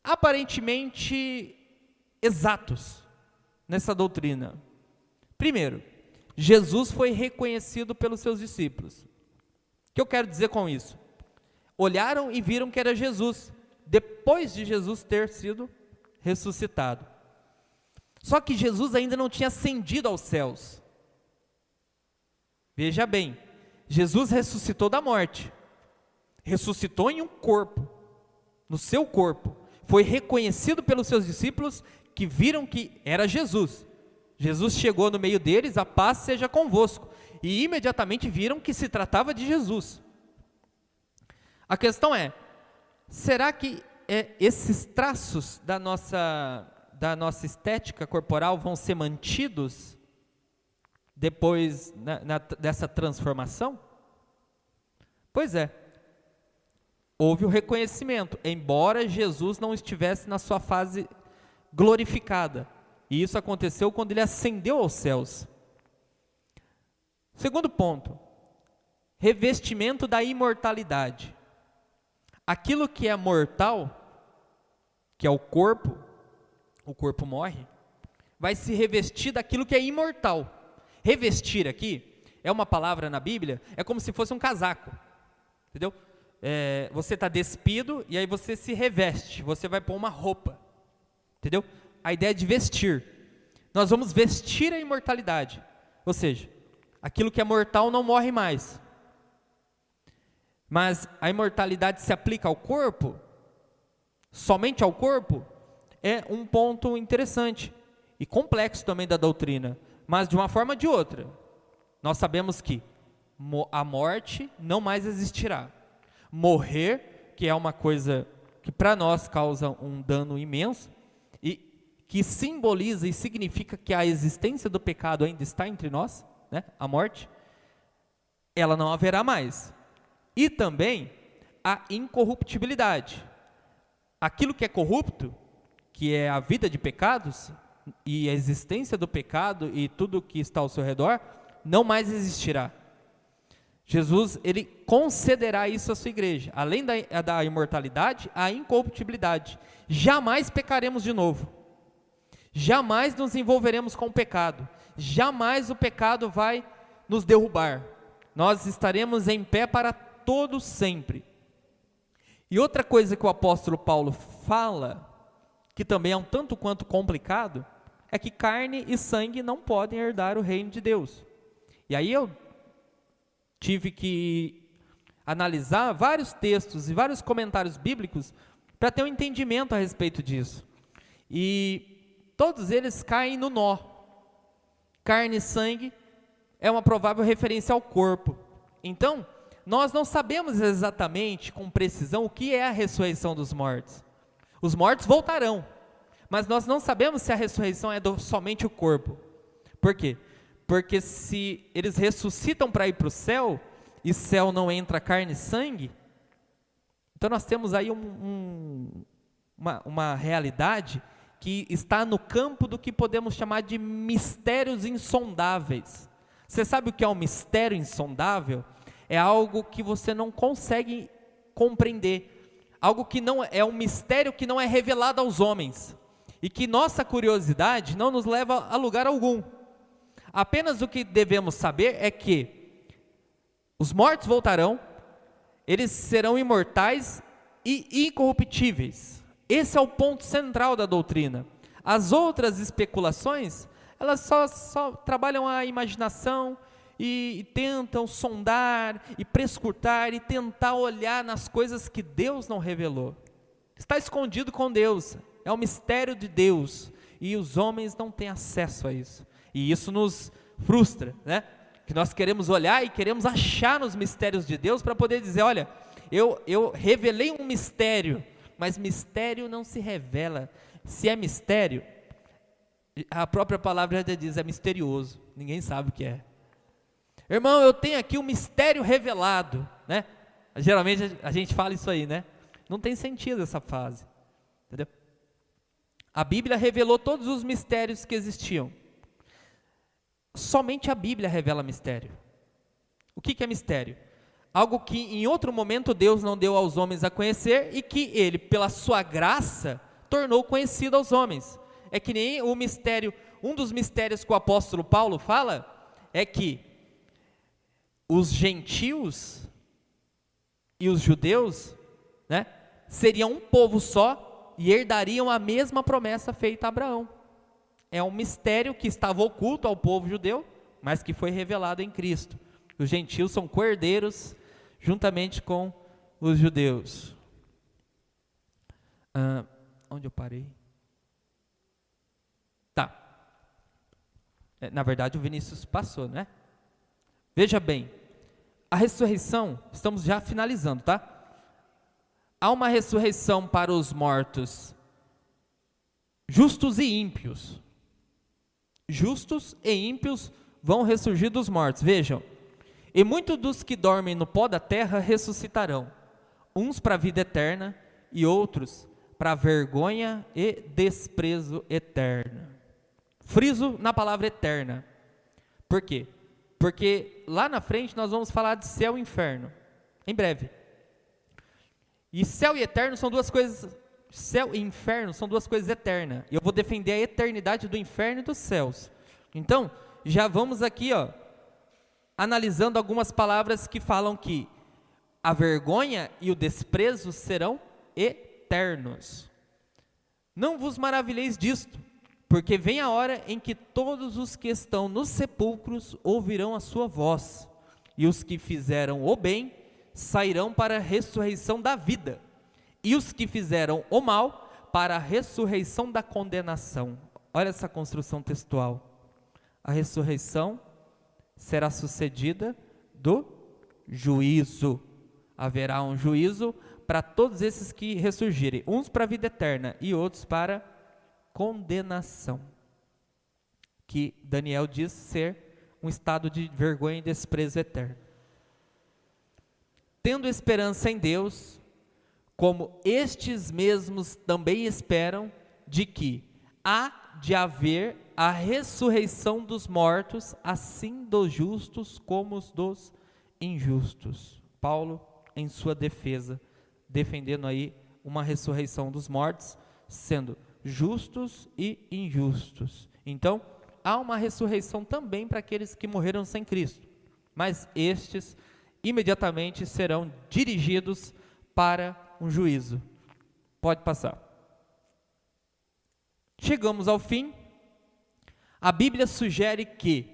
aparentemente exatos nessa doutrina. Primeiro, Jesus foi reconhecido pelos seus discípulos. O que eu quero dizer com isso? Olharam e viram que era Jesus, depois de Jesus ter sido ressuscitado. Só que Jesus ainda não tinha ascendido aos céus. Veja bem, Jesus ressuscitou da morte, ressuscitou em um corpo, no seu corpo, foi reconhecido pelos seus discípulos que viram que era Jesus. Jesus chegou no meio deles, a paz seja convosco, e imediatamente viram que se tratava de Jesus. A questão é, será que esses traços da nossa estética corporal vão ser mantidos depois dessa transformação? Pois é, houve o reconhecimento, embora Jesus não estivesse na sua fase glorificada, e isso aconteceu quando ele ascendeu aos céus. Segundo ponto, revestimento da imortalidade. Aquilo que é mortal, que é o corpo morre, vai se revestir daquilo que é imortal. Revestir aqui é uma palavra na Bíblia, é como se fosse um casaco, entendeu? você está despido e aí você se reveste, você vai pôr uma roupa, entendeu? A ideia é de vestir. Nós vamos vestir a imortalidade, ou seja, aquilo que é mortal não morre mais. Mas a imortalidade se aplica ao corpo, somente ao corpo, é um ponto interessante e complexo também da doutrina, mas de uma forma ou de outra. Nós sabemos que a morte não mais existirá. Morrer, que é uma coisa que para nós causa um dano imenso, e que simboliza e significa que a existência do pecado ainda está entre nós, né? A morte, ela não haverá mais. E também a incorruptibilidade. Aquilo que é corrupto, que é a vida de pecados, e a existência do pecado e tudo que está ao seu redor, não mais existirá. Jesus, ele concederá isso à sua igreja, além da imortalidade, a incorruptibilidade. Jamais pecaremos de novo, jamais nos envolveremos com o pecado, jamais o pecado vai nos derrubar, nós estaremos em pé para todo sempre. E outra coisa que o apóstolo Paulo fala, que também é um tanto quanto complicado, é que carne e sangue não podem herdar o reino de Deus. E aí eu tive que analisar vários textos e vários comentários bíblicos para ter um entendimento a respeito disso. E todos eles caem no nó. Carne e sangue é uma provável referência ao corpo. Então, nós não sabemos exatamente, com precisão, o que é a ressurreição dos mortos. Os mortos voltarão, mas nós não sabemos se a ressurreição é somente o corpo. Por quê? Porque se eles ressuscitam para ir para o céu, e céu não entra carne e sangue, então nós temos aí uma realidade que está no campo do que podemos chamar de mistérios insondáveis. Você sabe o que é um mistério insondável? É algo que você não consegue compreender, algo que não é um mistério que não é revelado aos homens, e que nossa curiosidade não nos leva a lugar algum. Apenas o que devemos saber é que os mortos voltarão, eles serão imortais e incorruptíveis. Esse é o ponto central da doutrina. As outras especulações, elas só trabalham a imaginação e tentam sondar e prescrutar e tentar olhar nas coisas que Deus não revelou. Está escondido com Deus, é o mistério de Deus, e os homens não têm acesso a isso. E isso nos frustra, né? Que nós queremos olhar e queremos achar nos mistérios de Deus para poder dizer, olha, eu revelei um mistério, mas mistério não se revela. Se é mistério, a própria palavra já diz, é misterioso, ninguém sabe o que é. Irmão, eu tenho aqui um mistério revelado, né? Geralmente a gente fala isso aí, né? Não tem sentido essa frase, entendeu? A Bíblia revelou todos os mistérios que existiam. Somente a Bíblia revela mistério. O que é mistério? Algo que em outro momento Deus não deu aos homens a conhecer e que Ele, pela sua graça, tornou conhecido aos homens. É que nem o mistério, um dos mistérios que o apóstolo Paulo fala, é que os gentios e os judeus, né, seriam um povo só e herdariam a mesma promessa feita a Abraão. É um mistério que estava oculto ao povo judeu, mas que foi revelado em Cristo. Os gentios são co-herdeiros juntamente com os judeus. Onde eu parei? Tá. Na verdade o Vinícius passou, né? Veja bem, a ressurreição, estamos já finalizando, tá? Há uma ressurreição para os mortos justos e ímpios. Justos e ímpios vão ressurgir dos mortos. Vejam, e muitos dos que dormem no pó da terra ressuscitarão, uns para a vida eterna e outros para a vergonha e desprezo eterno. Friso na palavra eterna. Por quê? Porque lá na frente nós vamos falar de céu e inferno, em breve. E céu e eterno são duas coisas, céu e inferno são duas coisas eternas. E eu vou defender a eternidade do inferno e dos céus. Então, já vamos aqui, analisando algumas palavras que falam que a vergonha e o desprezo serão eternos. Não vos maravilheis disto, porque vem a hora em que todos os que estão nos sepulcros ouvirão a sua voz, e os que fizeram o bem sairão para a ressurreição da vida, e os que fizeram o mal para a ressurreição da condenação. Olha essa construção textual. A ressurreição será sucedida do juízo. Haverá um juízo para todos esses que ressurgirem, uns para a vida eterna e outros para condenação, que Daniel diz ser um estado de vergonha e desprezo eterno. Tendo esperança em Deus, como estes mesmos também esperam de que há de haver a ressurreição dos mortos, assim dos justos como dos injustos. Paulo, em sua defesa, defendendo aí uma ressurreição dos mortos, sendo justos e injustos. Então, há uma ressurreição também para aqueles que morreram sem Cristo, mas estes imediatamente serão dirigidos para um juízo. Pode passar. Chegamos ao fim. A Bíblia sugere que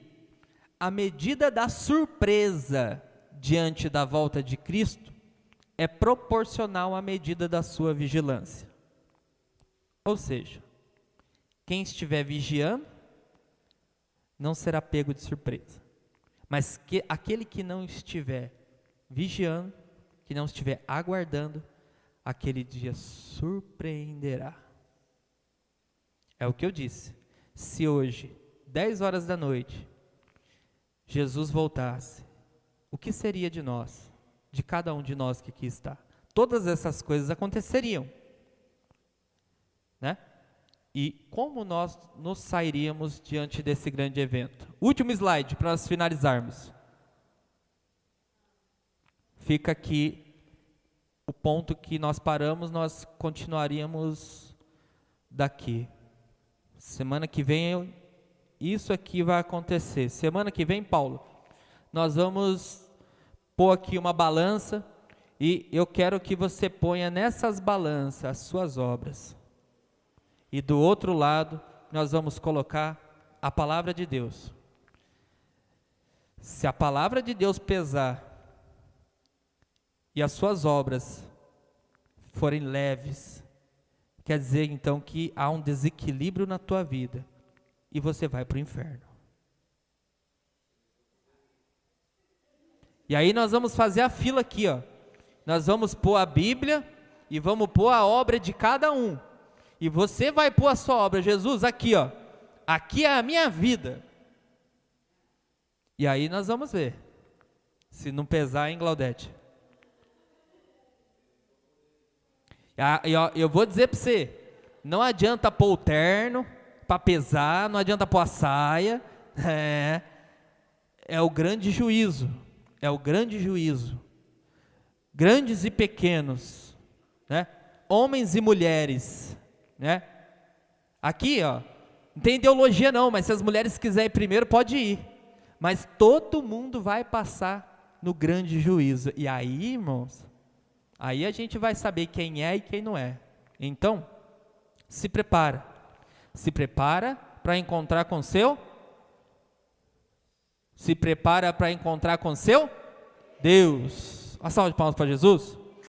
a medida da surpresa diante da volta de Cristo é proporcional à medida da sua vigilância. Ou seja, quem estiver vigiando não será pego de surpresa, mas aquele que não estiver vigiando, que não estiver aguardando, aquele dia surpreenderá. É o que eu disse. Se hoje, 10 horas da noite, Jesus voltasse, o que seria de nós, de cada um de nós que aqui está? Todas essas coisas aconteceriam, né? E como nós nos sairíamos diante desse grande evento? Último slide para nós finalizarmos. Fica aqui o ponto que nós paramos, nós continuaríamos daqui. Semana que vem isso aqui vai acontecer. Semana que vem, Paulo, nós vamos pôr aqui uma balança e eu quero que você ponha nessas balanças as suas obras. E do outro lado, nós vamos colocar a palavra de Deus. Se a palavra de Deus pesar e as suas obras forem leves, quer dizer então que há um desequilíbrio na tua vida e você vai para o inferno. E aí nós vamos fazer a fila aqui, ó. Nós vamos pôr a Bíblia e vamos pôr a obra de cada um. E você vai pôr a sua obra, Jesus, aqui, ó. Aqui é a minha vida. E aí nós vamos ver. Se não pesar, hein, Glaudete? Eu vou dizer para você, não adianta pôr o terno para pesar, não adianta pôr a saia. É o grande juízo. É o grande juízo. Grandes e pequenos, né? Homens e mulheres, né? Aqui, ó, não tem ideologia não, mas se as mulheres quiserem ir primeiro, pode ir. Mas todo mundo vai passar no grande juízo. E aí, irmãos, aí a gente vai saber quem é e quem não é. Então, se prepara. Se prepara para encontrar com seu. Se prepara para encontrar com seu Deus. Uma salva de palmas para Jesus.